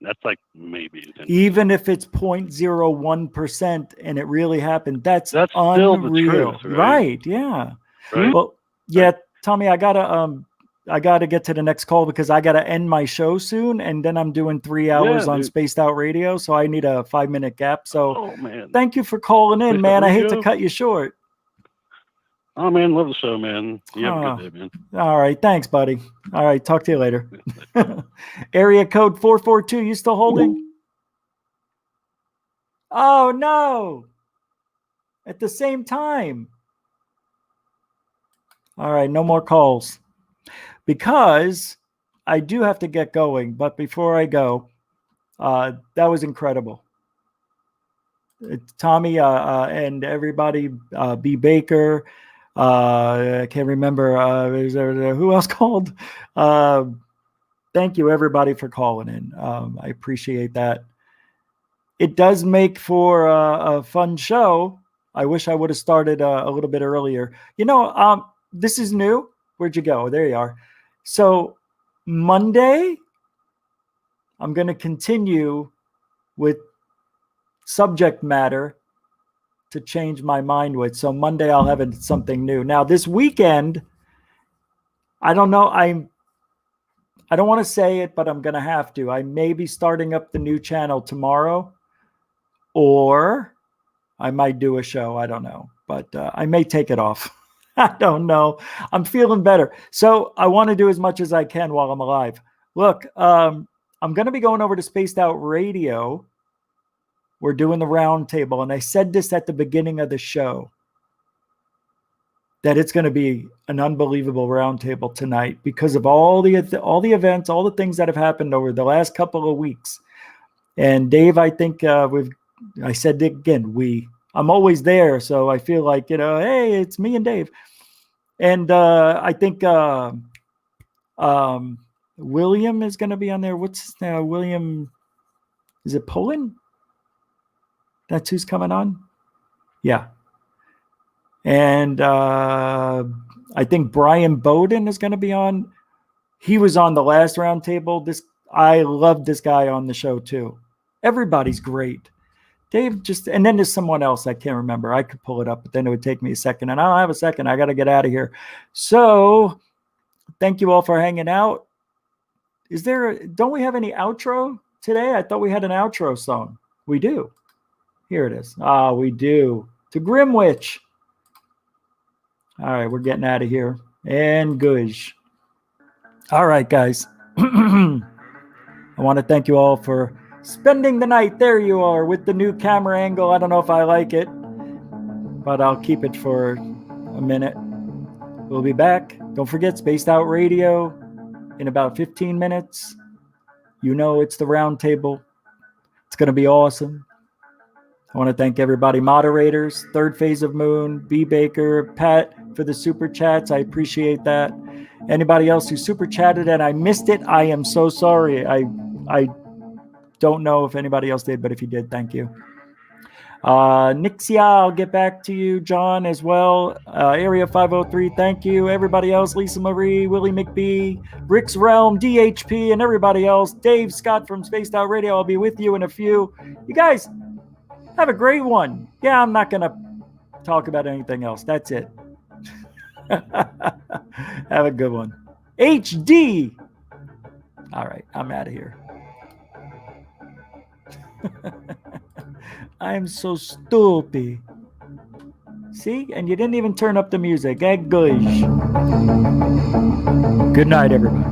That's like maybe 10%. Even if it's 0.01% and it really happened, that's still unreal. the truth, right? Yeah. Right. Well, yeah, Tommy, I gotta get to the next call because I gotta end my show soon, and then I'm doing 3 hours on Spaced Out Radio, so I need a 5-minute gap. So, thank you for calling in, man. I hate to cut you short. Oh man, love the show, man. You have a good day, man. All right, thanks, buddy. All right, talk to you later. Area code 442. You still holding? Oh no! At the same time. All right, no more calls. Because I do have to get going, but before I go, that was incredible. Tommy and everybody, B. Baker, I can't remember, is there, who else called? Thank you, everybody, for calling in. I appreciate that. It does make for a fun show. I wish I would have started a little bit earlier. This is new. Where'd you go? There you are. So Monday, I'm going to continue with subject matter to change my mind with. So Monday, I'll have something new. Now, this weekend, I don't know. I don't want to say it, but I'm going to have to. I may be starting up the new channel tomorrow, or I might do a show. I don't know, but I may take it off. I don't know. I'm feeling better. So I want to do as much as I can while I'm alive. Look, I'm going to be going over to Spaced Out Radio. We're doing the round table. And I said this at the beginning of the show, that it's going to be an unbelievable round table tonight because of all the events, all the things that have happened over the last couple of weeks. And Dave, I think I said it again, I'm always there. So I feel like, hey, it's me and Dave. And I think William is going to be on there. What's his name? William, is it Poland? That's who's coming on? Yeah. And I think Brian Bowden is going to be on. He was on the last roundtable. I love this guy on the show too. Everybody's great. Dave and then there's someone else I can't remember. I could pull it up, but then it would take me a second, and I don't have a second. I got to get out of here. So thank you all for hanging out. Don't we have any outro today? I thought we had an outro song. We do. Here it is. We do. To Grimwitch. All right, we're getting out of here. And Guj. All right, guys. I want to thank you all for spending the night. There you are with the new camera angle. I don't know if I like it, but I'll keep it for a minute. We'll be back. Don't forget Spaced Out Radio in about 15 minutes. You know it's the round table. It's going to be awesome. I want to thank everybody, moderators, Third Phase of Moon, B. Baker, Pat for the super chats. I appreciate that. Anybody else who super chatted and I missed it, I am so sorry. I don't know if anybody else did, but if you did, thank you. Nixia, I'll get back to you. John as well. Area 503, thank you. Everybody else, Lisa Marie, Willie McBee, Rick's Realm, DHP, and everybody else. Dave Scott from Spaced Out Radio. I'll be with you in a few. You guys have a great one. Yeah, I'm not going to talk about anything else. That's it. Have a good one. HD. All right, I'm out of here. I'm so stupid. See? And you didn't even turn up the music. Good night, everybody.